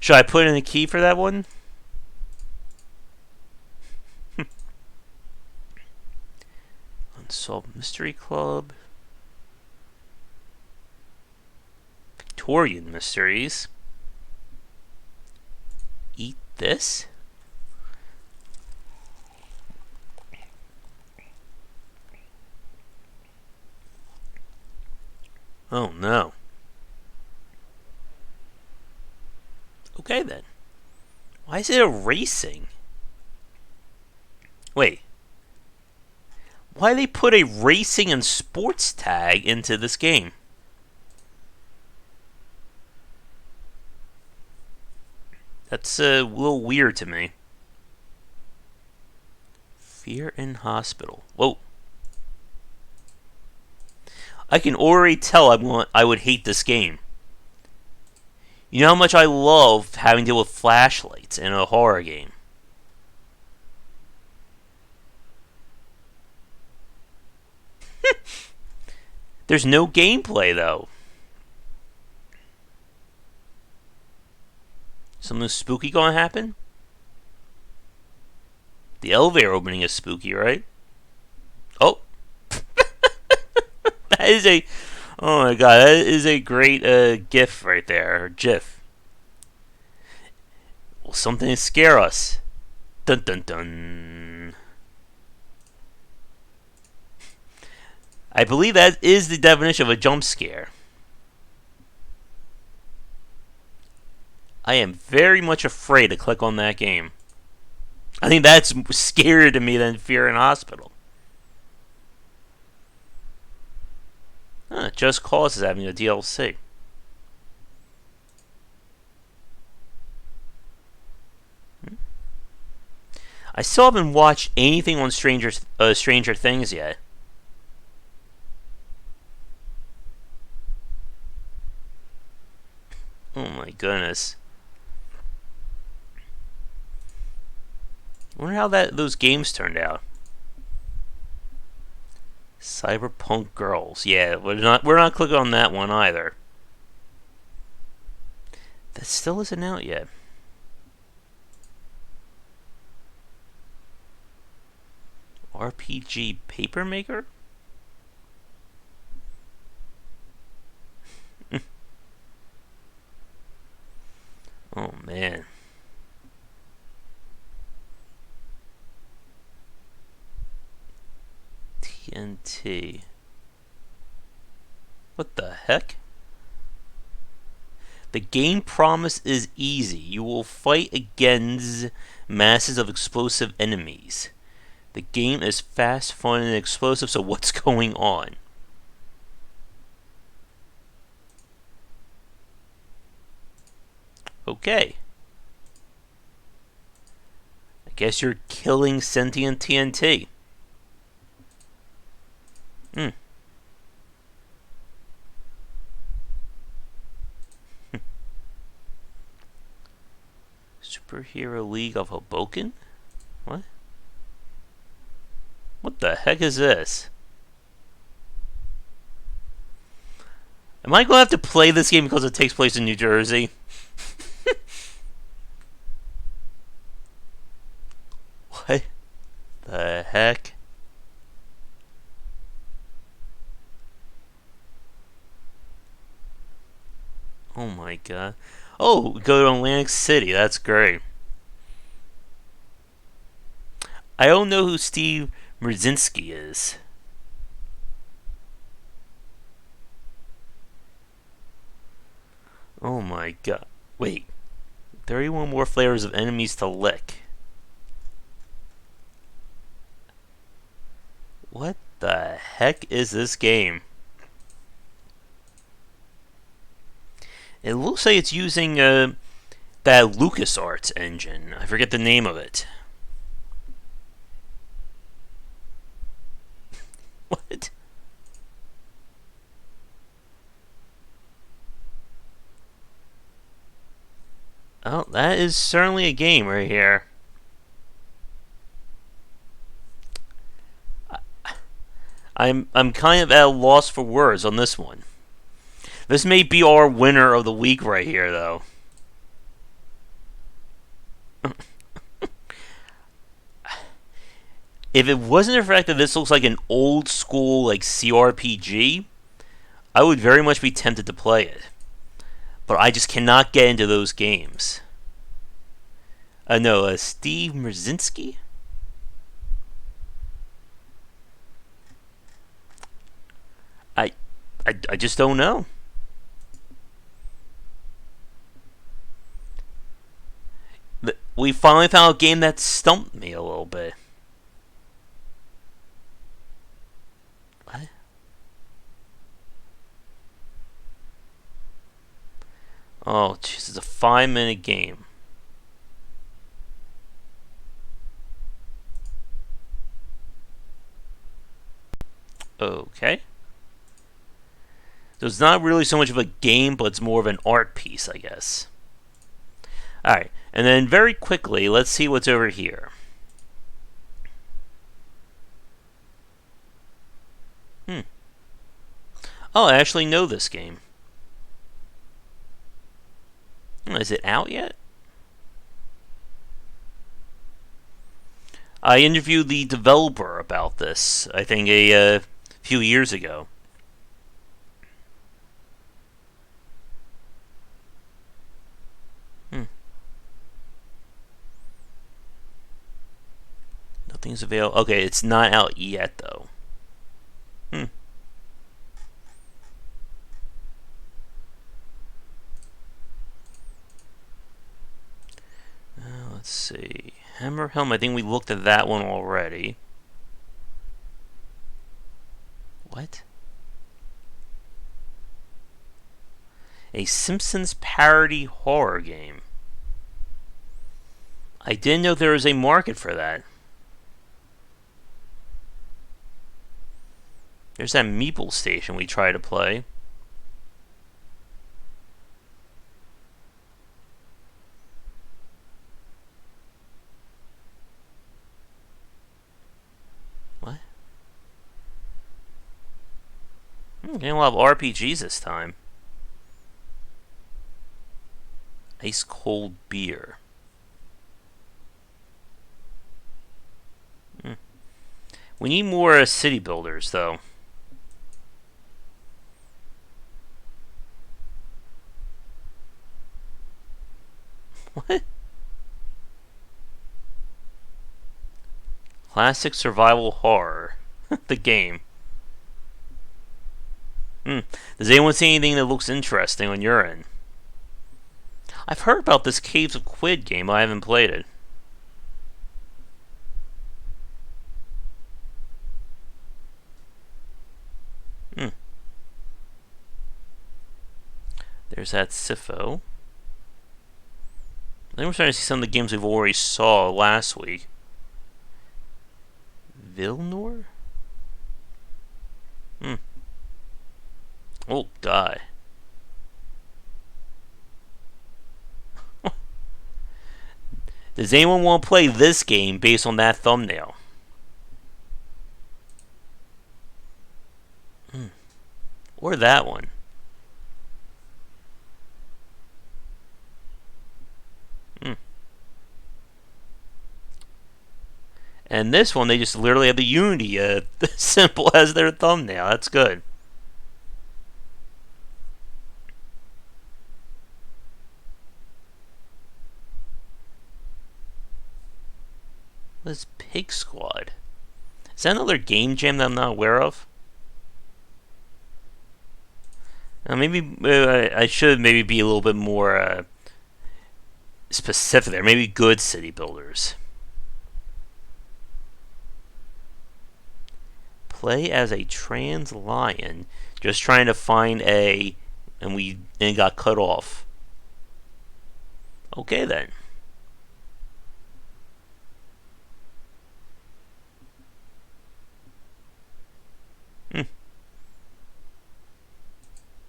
S1: Should I put in a key for that one? Unsolved Mystery Club. Victorian Mysteries. Eat this? Oh no. Okay then. Why is it erasing? Wait. Why they put a racing and sports tag into this game? That's a little weird to me. Fear in Hospital. Whoa. I can already tell I would hate this game. You know how much I love having to deal with flashlights in a horror game. There's no gameplay, though. Something spooky gonna happen? The elevator opening is spooky, right? Oh. That is a... Oh my god, that is a great GIF right there. Or GIF. Will something scare us? Dun dun dun. I believe that is the definition of a jump scare. I am very much afraid to click on that game. I think that's scarier to me than Fear in Hospital. Just Cause is having a DLC. I still haven't watched anything on Stranger Things yet. Oh my goodness. I wonder how those games turned out. Cyberpunk Girls. Yeah, we're not clicking on that one either. That still isn't out yet. RPG Paper Maker? Oh man. TNT. What the heck? The game promise is easy. You will fight against masses of explosive enemies. The game is fast, fun, and explosive, so what's going on? Okay. I guess you're killing sentient TNT. Superhero League of Hoboken? What? What the heck is this? Am I going to have to play this game because it takes place in New Jersey? What the heck? Oh my god. Oh, go to Atlantic City. That's great. I don't know who Steve Mrzinski is. Oh my god. Wait. 31 more flavors of enemies to lick. What the heck is this game? It looks like it's using that LucasArts engine. I forget the name of it. What? Oh, that is certainly a game right here. I'm kind of at a loss for words on this one. This may be our winner of the week right here, though. If it wasn't the fact that this looks like an old school like CRPG, I would very much be tempted to play it. But I just cannot get into those games. No, Steve Mrzinski? I just don't know. We finally found a game that stumped me a little bit. What? Oh, jeez, it's a 5-minute game. So it's not really so much of a game, but it's more of an art piece, I guess. Alright, and then very quickly, let's see what's over here. Oh, I actually know this game. Is it out yet? I interviewed the developer about this, I think a few years ago. Nothing's available. Okay, it's not out yet, though. Let's see. Hammer Helm, I think we looked at that one already. What? A Simpsons parody horror game. I didn't know there was a market for that. There's that Meeple Station we tried to play. What? Getting a lot of RPGs this time. Ice cold beer. We need more city builders, though. What? Classic survival horror. The game. Does anyone see anything that looks interesting on your end? I've heard about this Caves of Quid game, but I haven't played it. There's that Sifo. I think we're starting to see some of the games we've already saw last week. Vilnor? Oh, die. Does anyone want to play this game based on that thumbnail? Or that one? And this one, they just literally have the Unity symbol as their thumbnail. That's good. What's Pig Squad? Is that another game jam that I'm not aware of? Maybe I should maybe be a little bit more specific there. Maybe good city builders. Play as a trans lion. Just trying to find a... And got cut off. Okay then.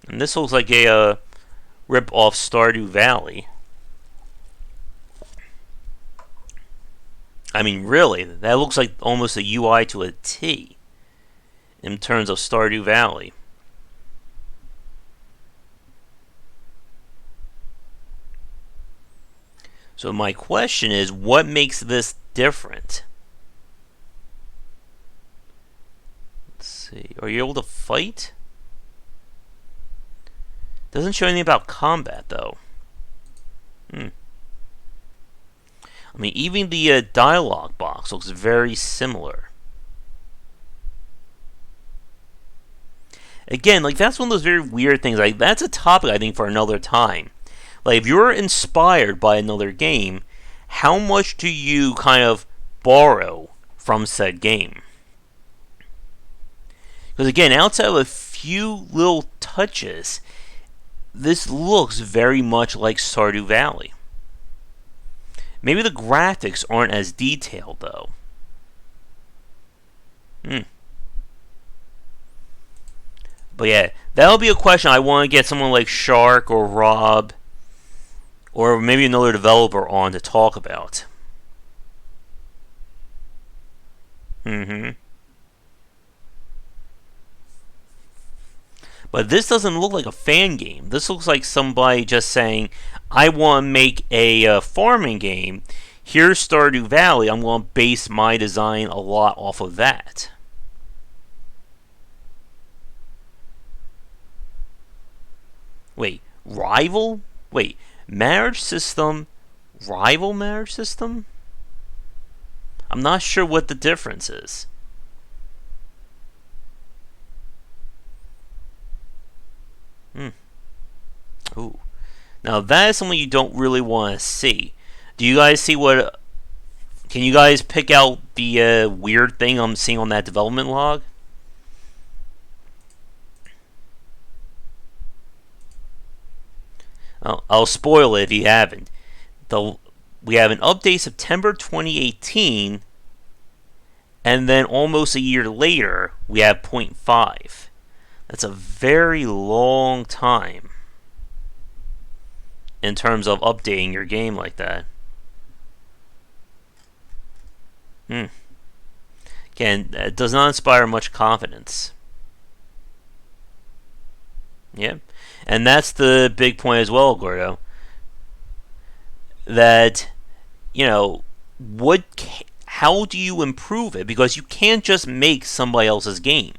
S1: And this looks like a rip-off Stardew Valley. I mean, really, that looks like almost a UI to a T in terms of Stardew Valley. So my question is, what makes this different? Let's see. Are you able to fight? Doesn't show anything about combat, though. I mean, even the dialogue box looks very similar. Again, like, that's one of those very weird things. Like, that's a topic, I think, for another time. Like, if you're inspired by another game, how much do you kind of borrow from said game? Because, again, outside of a few little touches, this looks very much like Stardew Valley. Maybe the graphics aren't as detailed, though. But yeah, that'll be a question I want to get someone like Shark or Rob or maybe another developer on to talk about. Mm-hmm. But this doesn't look like a fan game. This looks like somebody just saying, I want to make a farming game. Here's Stardew Valley. I'm going to base my design a lot off of that. Wait, rival? Wait, marriage system, rival marriage system? I'm not sure what the difference is. Hmm. Ooh. Now that is something you don't really want to see. Do you guys see what? Can you guys pick out the weird thing I'm seeing on that development log? I'll spoil it if you haven't. We have an update September 2018, and then almost a year later, we have 0.5. That's a very long time in terms of updating your game like that. Again, it does not inspire much confidence. Yeah. And that's the big point as well, Gordo. That, how do you improve it? Because you can't just make somebody else's game.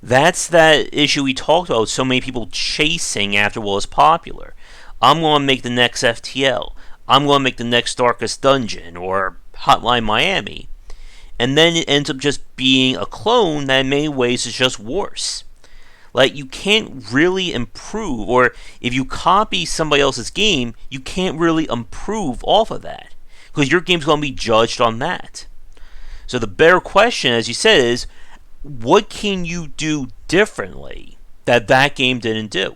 S1: That's that issue we talked about, so many people chasing after what was popular. I'm going to make the next FTL. I'm going to make the next Darkest Dungeon or Hotline Miami. And then it ends up just being a clone that in many ways is just worse. Like, you can't really improve, or if you copy somebody else's game, you can't really improve off of that. Because your game's going to be judged on that. So the better question, as you said, is, what can you do differently that that game didn't do?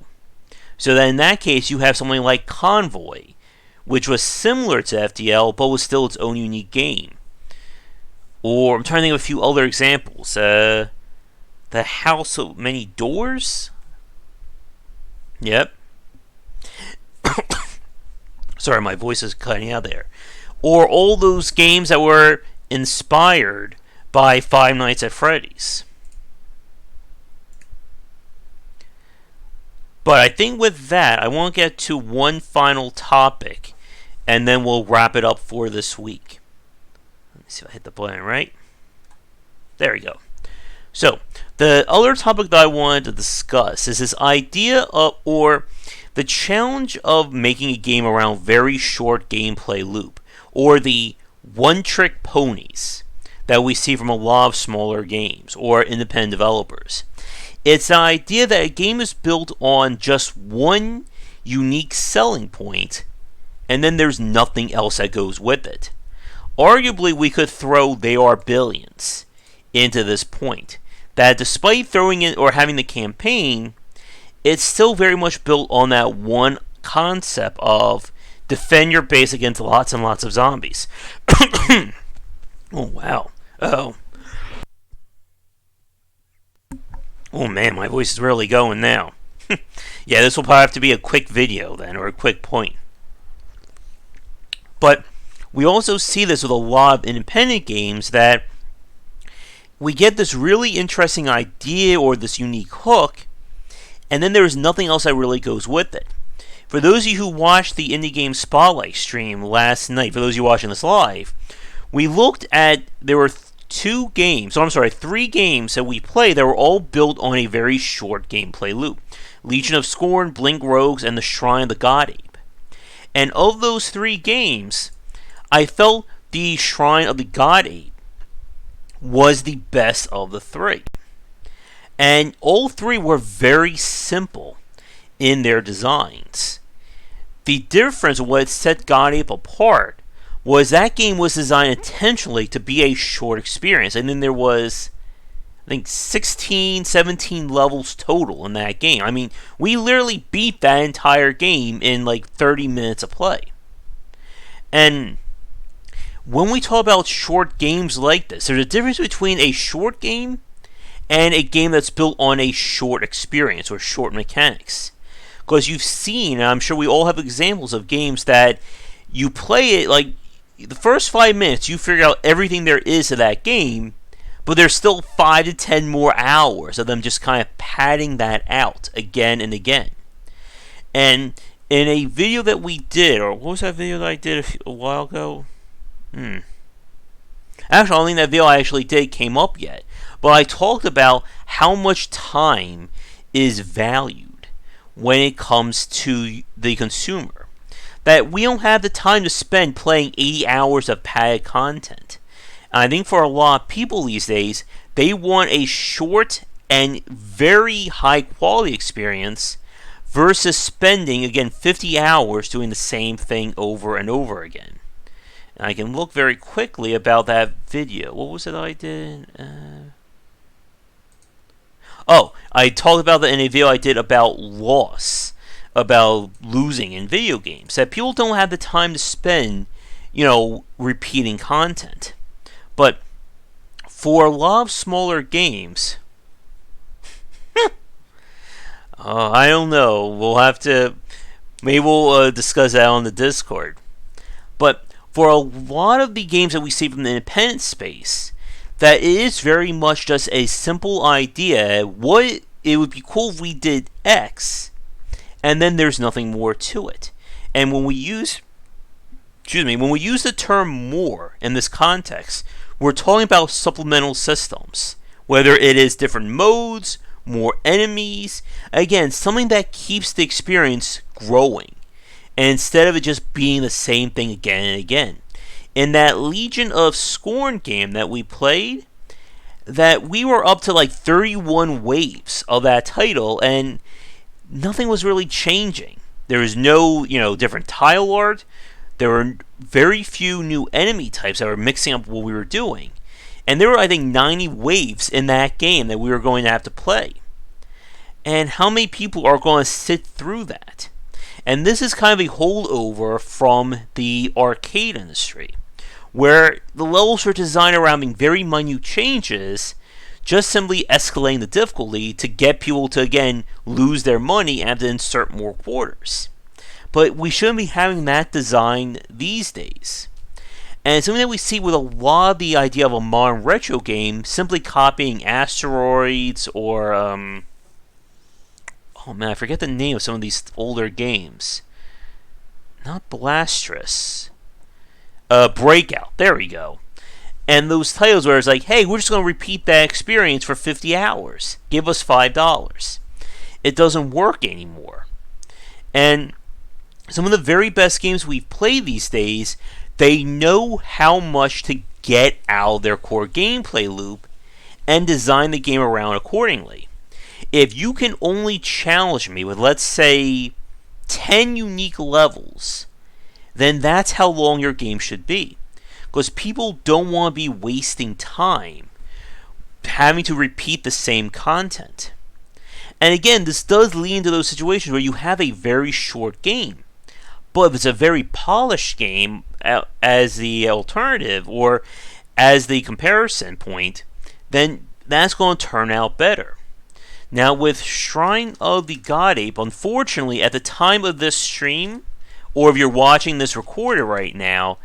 S1: So that in that case, you have something like Convoy, which was similar to FTL, but was still its own unique game. Or, I'm trying to think of a few other examples. The House of Many Doors? Yep. Sorry, my voice is cutting out there. Or all those games that were inspired by Five Nights at Freddy's. But I think with that, I want to get to one final topic, and then we'll wrap it up for this week. Let me see if I hit the button right. There we go. So, the other topic that I wanted to discuss is this idea of, or the challenge of making a game around very short gameplay loop, or the one-trick ponies that we see from a lot of smaller games or independent developers. It's the idea that a game is built on just one unique selling point, and then there's nothing else that goes with it. Arguably, we could throw They Are Billions into this point. That despite throwing in or having the campaign, it's still very much built on that one concept of defend your base against lots and lots of zombies. Oh, wow. Oh man, my voice is really going now. Yeah, this will probably have to be a quick video then, or a quick point. But we also see this with a lot of independent games that we get this really interesting idea or this unique hook, and then there's nothing else that really goes with it. For those of you who watched the Indie Game Spotlight stream last night, for those of you watching this live, we looked at, there were three games that we played that were all built on a very short gameplay loop. Legion of Scorn, Blink Rogues, and the Shrine of the God Ape. And of those three games, I felt the Shrine of the God Ape was the best of the three. And all three were very simple in their designs. The difference of what set God Ape apart was that game was designed intentionally to be a short experience. And then there was, I think, 16, 17 levels total in that game. I mean, we literally beat that entire game in like 30 minutes of play. And when we talk about short games like this, there's a difference between a short game and a game that's built on a short experience or short mechanics. Because you've seen, and I'm sure we all have examples of games that you play it, like, the first 5 minutes, you figure out everything there is to that game, but there's still 5 to 10 more hours of them just kind of padding that out again and again. And in a video that we did, or what was that video that I did a while ago? Actually, I don't think that video I actually did came up yet. But I talked about how much time is valued when it comes to the consumer. That we don't have the time to spend playing 80 hours of padded content. And I think for a lot of people these days, they want a short and very high quality experience versus spending, again, 50 hours doing the same thing over and over again. And I can look very quickly about that video. What was it I did? I talked about that in a video I did about loss, about losing in video games. That people don't have the time to spend, repeating content. But for a lot of smaller games, I don't know. Maybe we'll discuss that on the Discord. But for a lot of the games that we see from the independent space, that it is very much just a simple idea. It would be cool if we did X, and then there's nothing more to it. And when we use the term more in this context, we're talking about supplemental systems, whether it is different modes, more enemies, again, something that keeps the experience growing, and instead of it just being the same thing again and again. In that Legion of Scorn game that we played, that we were up to like 31 waves of that title, and nothing was really changing. There was no, different tile art. There were very few new enemy types that were mixing up what we were doing. And there were, I think, 90 waves in that game that we were going to have to play. And how many people are going to sit through that? And this is kind of a holdover from the arcade industry, where the levels are designed around being very minute changes, just simply escalating the difficulty to get people to, again, lose their money and have to insert more quarters. But we shouldn't be having that design these days. And it's something that we see with a lot of the idea of a modern retro game simply copying Asteroids or, I forget the name of some of these older games. Not Blastress. Breakout. There we go. And those titles where it's like, hey, we're just going to repeat that experience for 50 hours. Give us $5. It doesn't work anymore. And some of the very best games we've played these days, they know how much to get out of their core gameplay loop and design the game around accordingly. If you can only challenge me with, let's say, 10 unique levels, then that's how long your game should be. Because people don't want to be wasting time having to repeat the same content. And again, this does lead into those situations where you have a very short game. But if it's a very polished game as the alternative or as the comparison point, then that's going to turn out better. Now with Shrine of the God Ape, unfortunately, at the time of this stream, or if you're watching this recorded right now,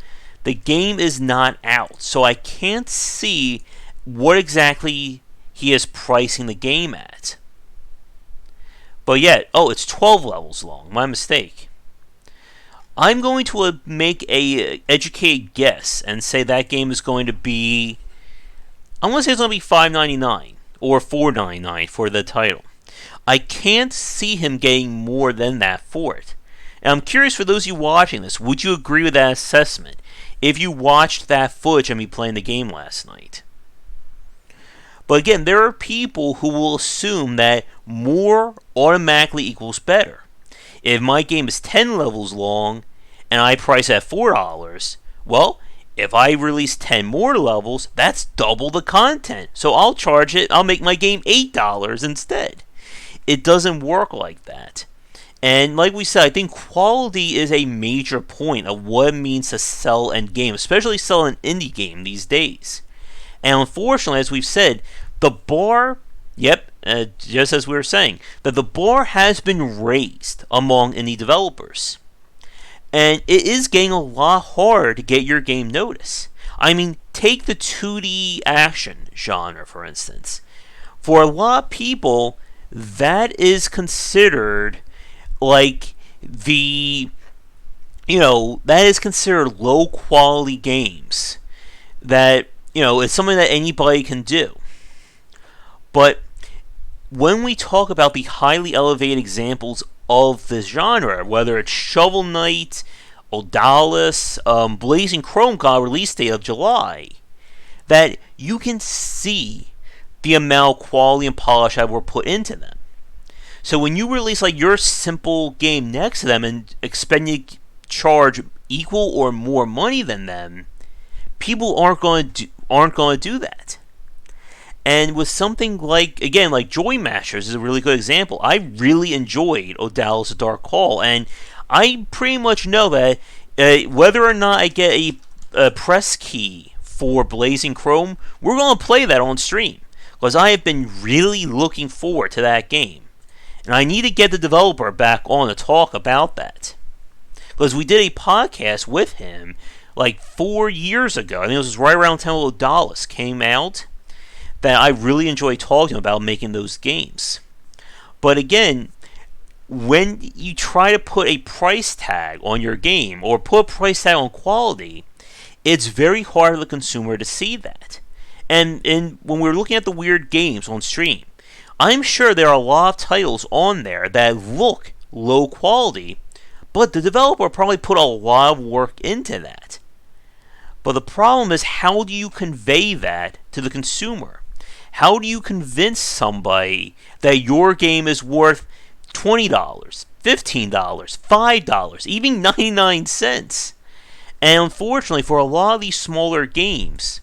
S1: the game is not out. So I can't see what exactly he is pricing the game at. But yet, it's 12 levels long. My mistake. I'm going to make a educated guess and say that game is going to be, I want to say it's going to be $5.99 or $4.99 for the title. I can't see him getting more than that for it. And I'm curious, for those of you watching this, would you agree with that assessment if you watched that footage of me playing the game last night? But again, there are people who will assume that more automatically equals better. If my game is 10 levels long and I price at $4, well, if I release 10 more levels, that's double the content. So I'll make my game $8 instead. It doesn't work like that. And like we said, I think quality is a major point of what it means to sell a game, especially sell an indie game these days. And unfortunately, as we've said, the bar Yep, just as we were saying, that the bar has been raised among indie developers. And it is getting a lot harder to get your game noticed. I mean, take the 2D action genre, for instance. For a lot of people, that is considered like that is considered low quality games. That, it's something that anybody can do. But when we talk about the highly elevated examples of this genre, whether it's Shovel Knight, Odalis, Blazing Chrome got a release date of July, that you can see the amount of quality and polish that were put into them. So when you release like your simple game next to them and expect to charge equal or more money than them, people aren't going to do that. And with something like Joy Masters is a really good example. I really enjoyed Odalis Dark Hall, and I pretty much know that whether or not I get a press key for Blazing Chrome, we're going to play that on stream, because I have been really looking forward to that game. And I need to get the developer back on to talk about that. Because we did a podcast with him like 4 years ago. I think it was right around the time Odalis came out, that I really enjoyed talking to him about making those games. But again, when you try to put a price tag on your game, or put a price tag on quality, it's very hard for the consumer to see that. And when we're looking at the weird games on stream, I'm sure there are a lot of titles on there that look low quality, but the developer probably put a lot of work into that. But the problem is, how do you convey that to the consumer? How do you convince somebody that your game is worth $20, $15, $5, even 99 cents? And unfortunately, for a lot of these smaller games,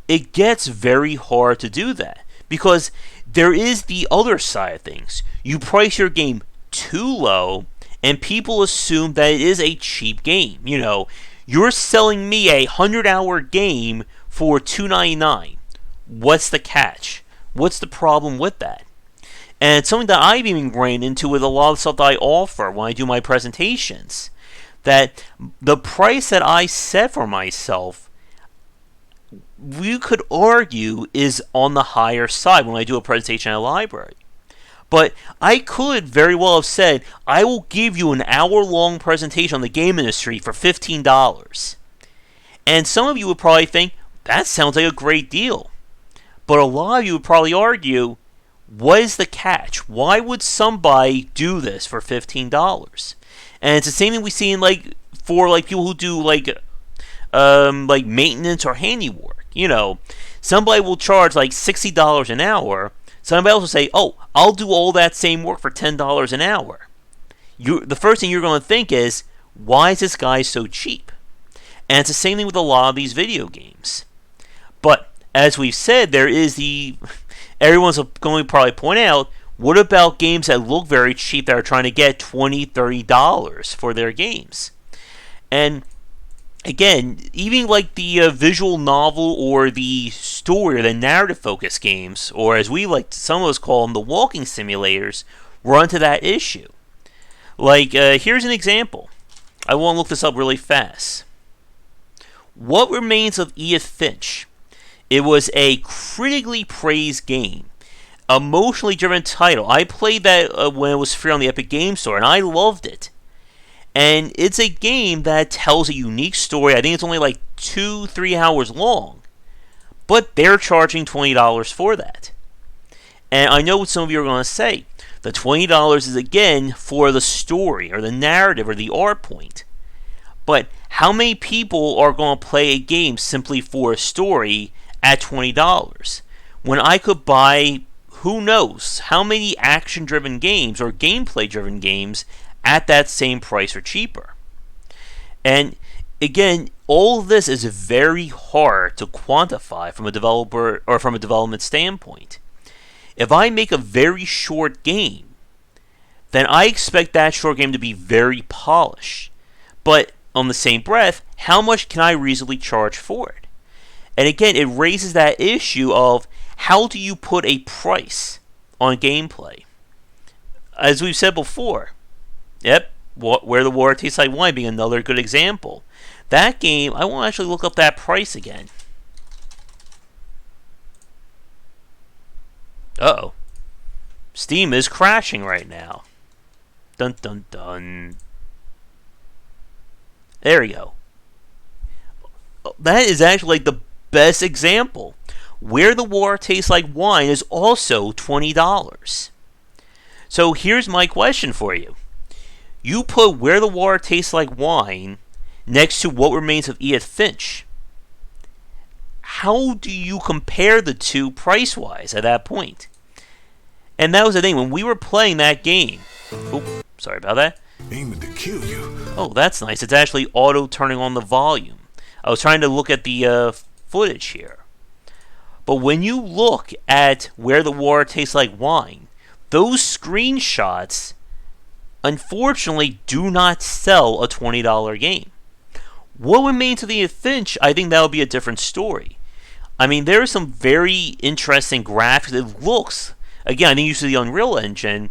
S1: it gets very hard to do that. Because there is the other side of things. You price your game too low, and people assume that it is a cheap game. You're selling me a 100-hour game for $2.99. What's the catch? What's the problem with that? And it's something that I've even ran into with a lot of stuff that I offer when I do my presentations. That the price that I set for myself, you could argue, is on the higher side when I do a presentation at a library. But I could very well have said, I will give you an hour-long presentation on the game industry for $15. And some of you would probably think, that sounds like a great deal. But a lot of you would probably argue, what is the catch? Why would somebody do this for $15? And it's the same thing we see in for people who do maintenance or handiwork. Somebody will charge $60 an hour. Somebody else will say, oh, I'll do all that same work for $10 an hour. The first thing you're going to think is, why is this guy so cheap? And it's the same thing with a lot of these video games. But as we've said, there is everyone's going to probably point out, what about games that look very cheap that are trying to get $20, $30 for their games? And again, even the visual novel or the story or the narrative-focused games, or as we some of us call them, the walking simulators, run into that issue. Here's an example. I want to look this up really fast. What Remains of Edith Finch? It was a critically praised game, emotionally driven title. I played that when it was free on the Epic Game Store, and I loved it. And it's a game that tells a unique story. I think it's only 2-3 hours long. But they're charging $20 for that. And I know what some of you are going to say. The $20 is, again, for the story or the narrative or the art point. But how many people are going to play a game simply for a story at $20? When I could buy, who knows, how many action-driven games or gameplay-driven games at that same price or cheaper. And again, all of this is very hard to quantify from a developer or from a development standpoint. If I make a very short game, then I expect that short game to be very polished. But on the same breath, how much can I reasonably charge for it? And again, it raises that issue of, How do you put a price on gameplay? As we've said before, yep, Where the Water Tastes Like Wine being another good example. That game, I want to actually look up that price again. Uh-oh. Steam is crashing right now. Dun dun dun. There we go. That is actually like the best example. Where the Water Tastes Like Wine is also $20. So here's my question for you. You put Where the Water Tastes Like Wine next to What Remains of Edith Finch. How do you compare the two price-wise at that point? And that was the thing. When we were playing that game... Oh, sorry about that.
S2: Aiming to kill you.
S1: Oh, that's nice. It's actually auto-turning on the volume. I was trying to look at the footage here. But when you look at Where the Water Tastes Like Wine, those screenshots, unfortunately, do not sell a $20 game. What Remains of Edith Finch, I think that would be a different story. I mean, there are some very interesting graphics. It looks, again, I think using the Unreal Engine,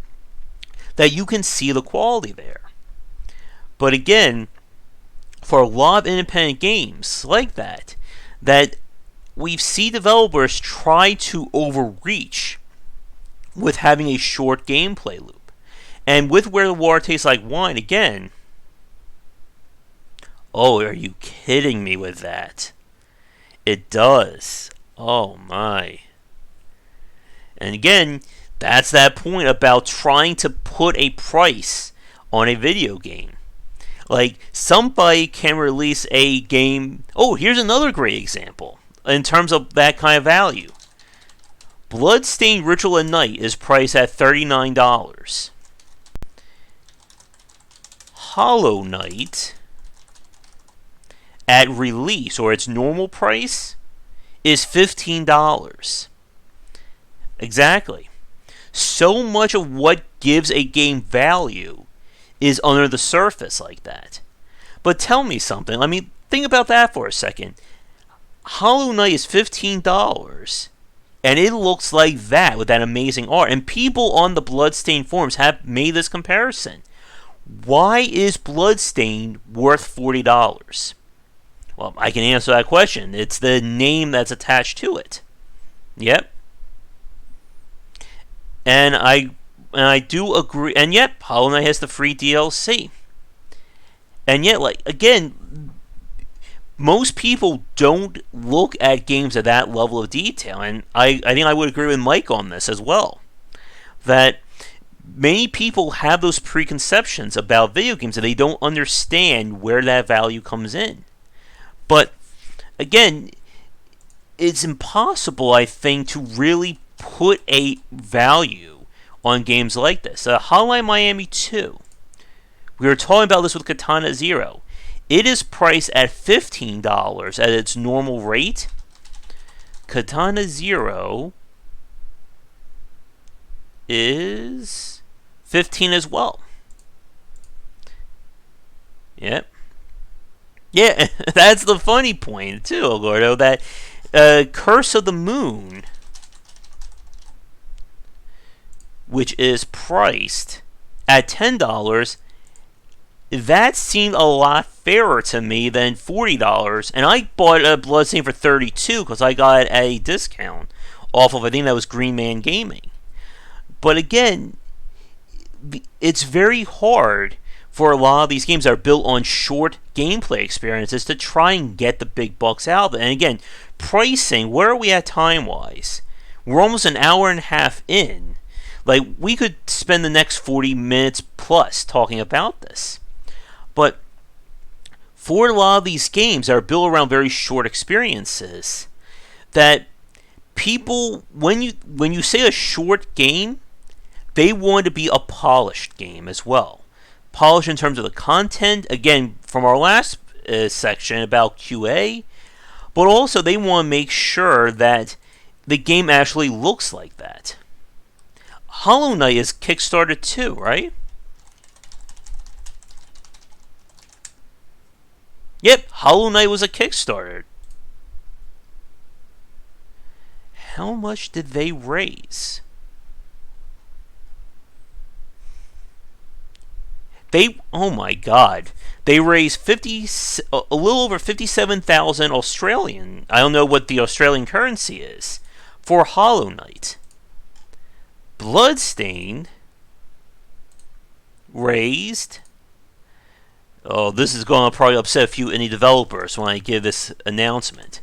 S1: that you can see the quality there. But again, for a lot of independent games like that we see developers try to overreach with having a short gameplay loop. And with Where the Water Tastes Like Wine, again... Oh, are you kidding me with that? It does. Oh my. And again, that's that point about trying to put a price on a video game. Like, somebody can release a game... Oh, here's another great example in terms of that kind of value. Bloodstained Ritual at Night is priced at $39. Hollow Knight, at release, or its normal price, is $15. Exactly. So much of what gives a game value is under the surface like that. But tell me something. I mean, think about that for a second. Hollow Knight is $15, and it looks like that with that amazing art. And people on the Bloodstained forums have made this comparison. Why is Bloodstained worth $40? Well, I can answer that question. It's the name that's attached to it. Yep. And I do agree. And yet, Hollow Knight has the free DLC. And yet, like, again, most people don't look at games at that level of detail. And I think I would agree with Mike on this as well. That many people have those preconceptions about video games and they don't understand where that value comes in. But, again, it's impossible, I think, to really put a value on games like this. Hotline Miami 2. We were talking about this with Katana Zero. It is priced at $15 at its normal rate. Katana Zero is $15 as well. Yep. Yeah, that's the funny point, too, Gordo, that Curse of the Moon, which is priced at $10, that seemed a lot fairer to me than $40. And I bought a Bloodstained for $32 because I got a discount off of, I think that was Green Man Gaming. But again, it's very hard for a lot of these games that are built on short gameplay experiences to try and get the big bucks out of it. And again, pricing, where are we at time-wise? We're almost an hour and a half in. Like, we could spend the next 40 minutes plus talking about this. But for a lot of these games that are built around very short experiences, that people, when you say a short game, they want it to be a polished game as well. Polished in terms of the content, again, from our last section about QA, but also they want to make sure that the game actually looks like that. Hollow Knight is Kickstarter too, right? Yep, Hollow Knight was a Kickstarter. How much did they raise? Oh my god. They raised a little over 57,000 Australian. I don't know what the Australian currency is for Hollow Knight. Bloodstained raised. Oh, this is going to probably upset a few indie developers when I give this announcement.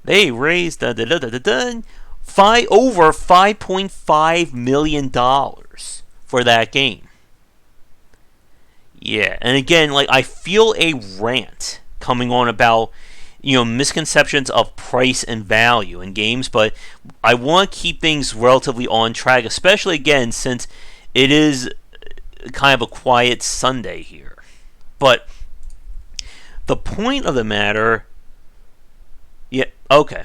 S1: They raised over $5.5 million for that game. Yeah, and again, like, I feel a rant coming on about, misconceptions of price and value in games, but I want to keep things relatively on track, especially again since it is kind of a quiet Sunday here. But the point of the matter, yeah, okay.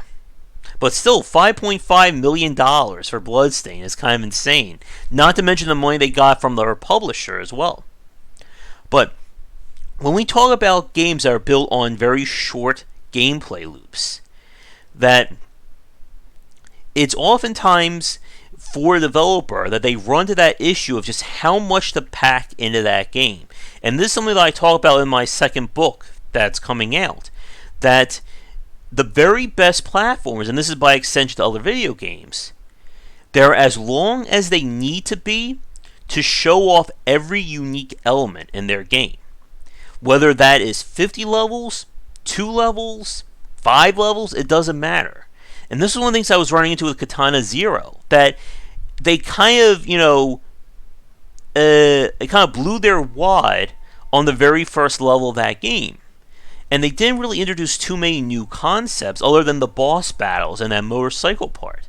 S1: But still, $5.5 million for Bloodstained is kind of insane. Not to mention the money they got from their publisher as well. But when we talk about games that are built on very short gameplay loops, that it's oftentimes for a developer that they run to that issue of just how much to pack into that game. And this is something that I talk about in my second book that's coming out. That the very best platformers, and this is by extension to other video games, they're as long as they need to be to show off every unique element in their game. Whether that is 50 levels, 2 levels, 5 levels, it doesn't matter. And this is one of the things I was running into with Katana Zero, that they kind of, they kind of blew their wad on the very first level of that game. And they didn't really introduce too many new concepts other than the boss battles and that motorcycle part.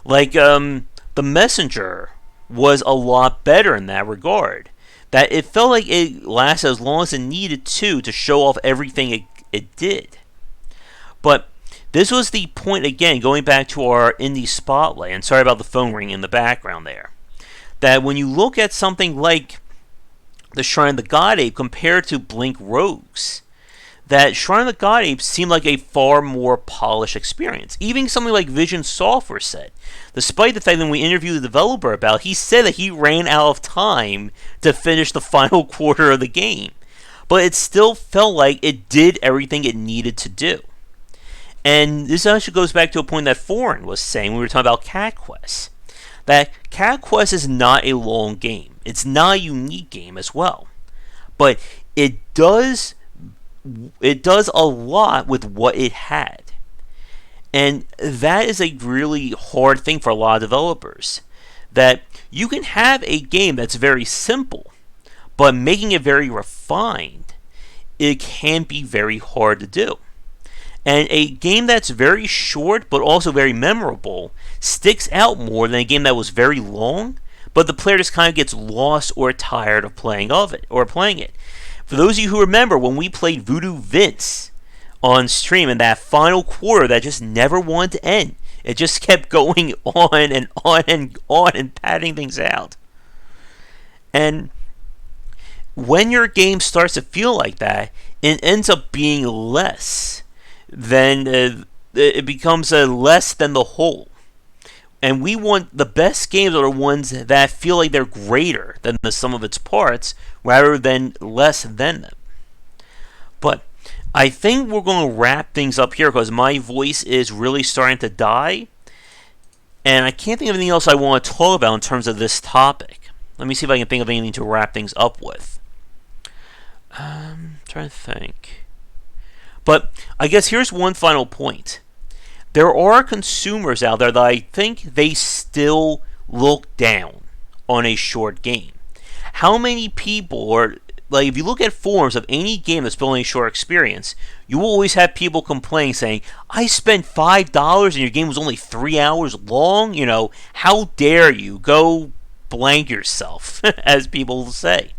S1: Like, the Messenger was a lot better in that regard. That it felt like it lasted as long as it needed to show off everything it did. But this was the point, again, going back to our indie spotlight, and sorry about the phone ringing in the background there, that when you look at something like the Shrine of the God Ape compared to Blink Rogues, that Shrine of the God Ape seemed like a far more polished experience. Even something like Vision Software said, despite the fact that when we interviewed the developer about it, he said that he ran out of time to finish the final quarter of the game. But it still felt like it did everything it needed to do. And this actually goes back to a point that Foreign was saying when we were talking about Cat Quest. That Cat Quest is not a long game. It's not a unique game as well. But it does a lot with what it had. And that is a really hard thing for a lot of developers. That you can have a game that's very simple, but making it very refined, it can be very hard to do. And a game that's very short but also very memorable sticks out more than a game that was very long, but the player just kind of gets lost or tired of playing it. For those of you who remember when we played Voodoo Vince on stream in that final quarter that just never wanted to end. It just kept going on and on and on and padding things out. And when your game starts to feel like that, it ends up being less than it becomes a less than the whole. And we want the best games are the ones that feel like they're greater than the sum of its parts rather than less than them. But I think we're going to wrap things up here because my voice is really starting to die. And I can't think of anything else I want to talk about in terms of this topic. Let me see if I can think of anything to wrap things up with. Trying to think. But I guess here's one final point. There are consumers out there that I think they still look down on a short game. How many people are, like, if you look at forums of any game that's building a short experience, you will always have people complaining saying, I spent $5 and your game was only 3 hours long? How dare you? Go blank yourself, as people say.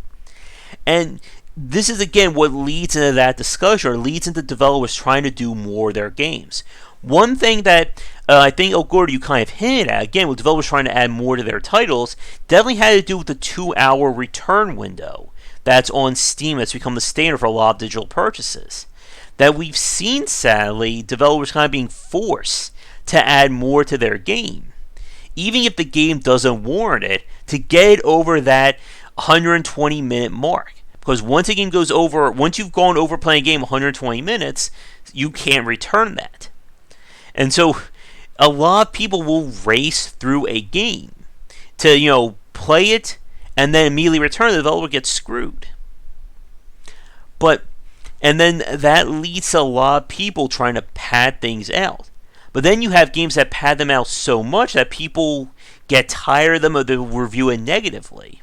S1: And this is, again, what leads into that discussion, or leads into developers trying to do more of their games. One thing that I think, Gordy, you kind of hinted at, again, with developers trying to add more to their titles, definitely had to do with the 2-hour return window that's on Steam. That's become the standard for a lot of digital purchases. that we've seen, sadly, developers kind of being forced to add more to their game, even if the game doesn't warrant it, to get it over that 120-minute mark. Because once a game goes over, once you've gone over playing a game 120 minutes, you can't return that. And so a lot of people will race through a game to, play it and then immediately return. The developer gets screwed. And then that leads to a lot of people trying to pad things out. But then you have games that pad them out so much that people get tired of them or they review it negatively.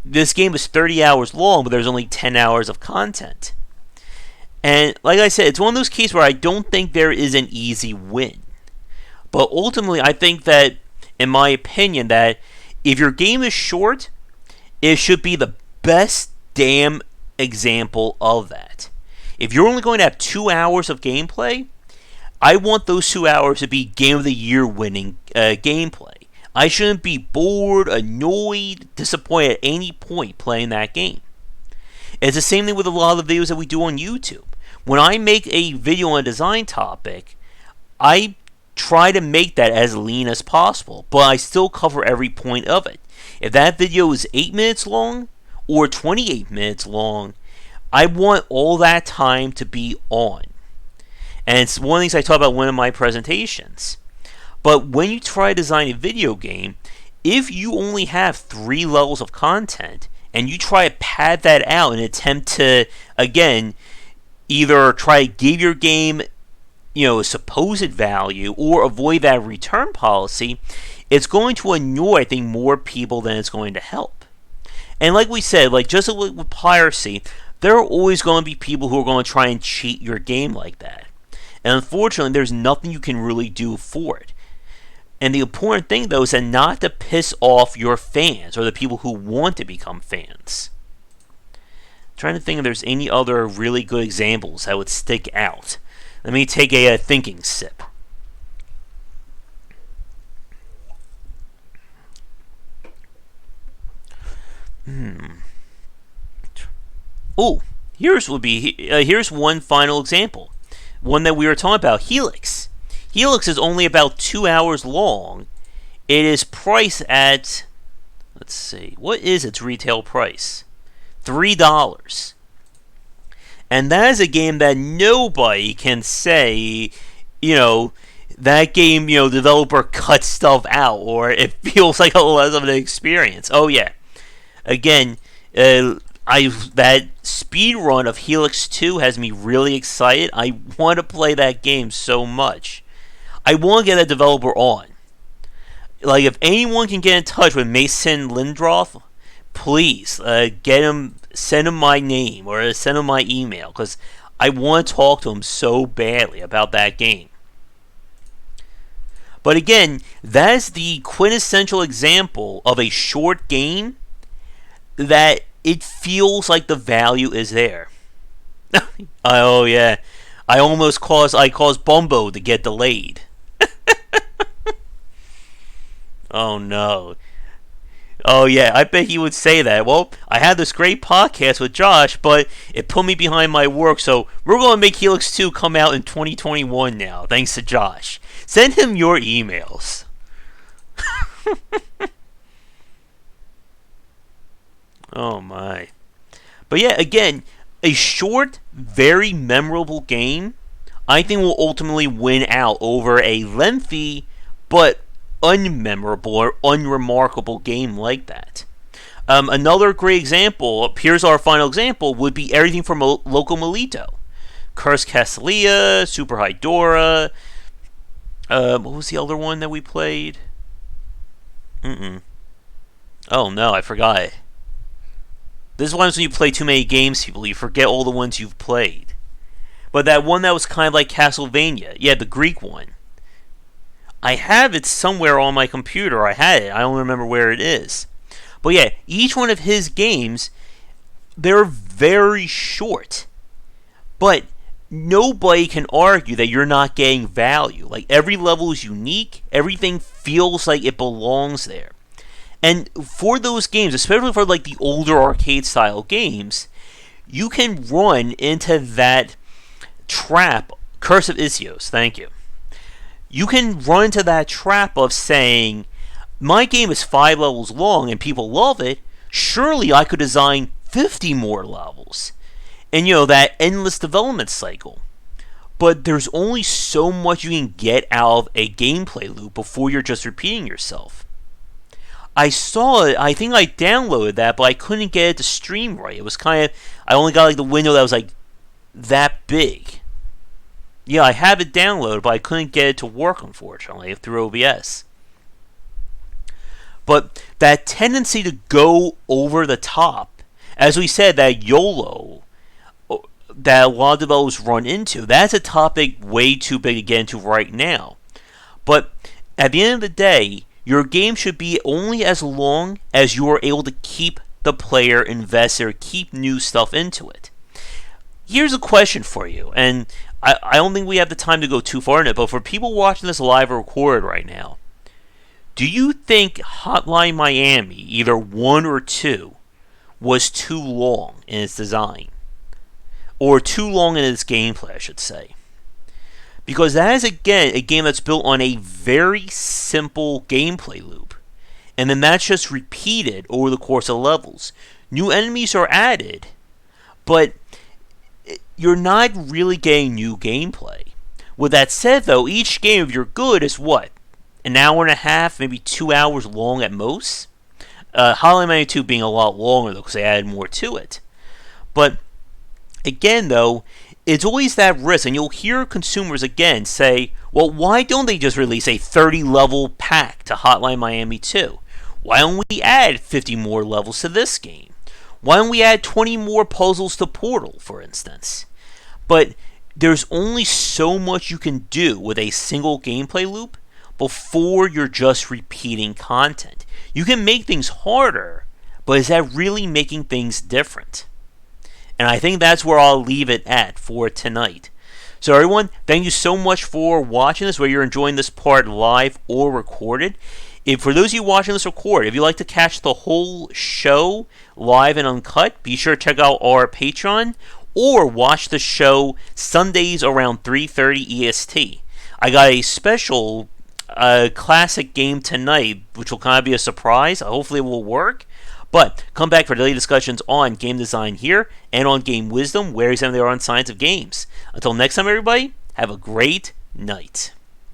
S1: This game is 30 hours long, but there's only 10 hours of content. And like I said, it's one of those cases where I don't think there is an easy win. But ultimately, I think that, in my opinion, that if your game is short, it should be the best damn example of that. If you're only going to have 2 hours of gameplay, I want those 2 hours to be Game of the Year winning gameplay. I shouldn't be bored, annoyed, disappointed at any point playing that game. It's the same thing with a lot of the videos that we do on YouTube. When I make a video on a design topic, I try to make that as lean as possible, but I still cover every point of it. If that video is 8 minutes long or 28 minutes long, I want all that time to be on. And it's one of the things I talk about in one of my presentations. But when you try to design a video game, if you only have 3 levels of content and you try to pad that out and attempt to, again, either try to give your game, a supposed value or avoid that return policy, it's going to annoy, I think, more people than it's going to help. And like we said, just like with piracy, there are always going to be people who are going to try and cheat your game like that. And unfortunately, there's nothing you can really do for it. And the important thing, though, is that not to piss off your fans or the people who want to become fans. I'm trying to think if there's any other really good examples that would stick out. Let me take a thinking sip. Oh, here's one final example. One that we were talking about, Helix. Helix is only about 2 hours long. It is priced at, let's see, what is its retail price? $3. And that is a game that nobody can say, that game, developer cut stuff out, or it feels like a less of an experience. Oh yeah. Again, that speed run of Helix 2 has me really excited. I want to play that game so much. I want to get a developer on. If anyone can get in touch with Mason Lindroth, please get him, send him my name or send him my email, because I want to talk to him so badly about that game. But again, that is the quintessential example of a short game that it feels like the value is there. Oh yeah, I caused Bumbo to get delayed. Oh no. Oh yeah, I bet he would say that. Well, I had this great podcast with Josh, but it put me behind my work, so we're going to make Helix 2 come out in 2021 now, thanks to Josh. Send him your emails. Oh my. But yeah, again, a short, very memorable game, I think will ultimately win out over a lengthy, but unmemorable or unremarkable game like that. Another great example, here's our final example, would be everything from Loco Molito. Curse Castalia, Super Hydora, what was the other one that we played? Oh no, I forgot. This is when you play too many games, people, you forget all the ones you've played. But that one that was kind of like Castlevania, yeah, the Greek one. I have it somewhere on my computer. I had it. I don't remember where it is. But yeah, each one of his games, they're very short. But nobody can argue that you're not getting value. Every level is unique. Everything feels like it belongs there. And for those games, especially for the older arcade style games, you can run into that trap, Curse of Isios, thank you. You can run into that trap of saying, my game is 5 levels long and people love it, surely I could design 50 more levels. And that endless development cycle. But there's only so much you can get out of a gameplay loop before you're just repeating yourself. I saw it, I think I downloaded that, but I couldn't get it to stream right. It was kind of, I only got the window that was that big. Yeah, I have it downloaded, but I couldn't get it to work, unfortunately, through OBS. But that tendency to go over the top, as we said, that YOLO, that a lot of developers run into, that's a topic way too big to get into right now. But at the end of the day, your game should be only as long as you are able to keep the player invested or keep new stuff into it. Here's a question for you, and I don't think we have the time to go too far in it, but for people watching this live or recorded right now, do you think Hotline Miami, either 1 or 2, was too long in its design? Or too long in its gameplay, I should say. Because that is, again, a game that's built on a very simple gameplay loop. And then that's just repeated over the course of levels. New enemies are added, but you're not really getting new gameplay. With that said, though, each game, if you're good, is what? An hour and a half, maybe 2 hours long at most? Hotline Miami 2 being a lot longer, though, because they added more to it. But again, though, it's always that risk, and you'll hear consumers again say, well, why don't they just release a 30-level pack to Hotline Miami 2? Why don't we add 50 more levels to this game? Why don't we add 20 more puzzles to Portal, for instance? But there's only so much you can do with a single gameplay loop before you're just repeating content. You can make things harder, but is that really making things different? And I think that's where I'll leave it at for tonight. So everyone, thank you so much for watching this, whether you're enjoying this part live or recorded. For those of you watching this recorded, if you'd like to catch the whole show live and uncut, be sure to check out our Patreon or watch the show Sundays around 3:30 EST. I got a special classic game tonight, which will kind of be a surprise. Hopefully it will work. But come back for daily discussions on game design here and on Game Wisdom, where they are on Science of Games. Until next time, everybody, have a great night.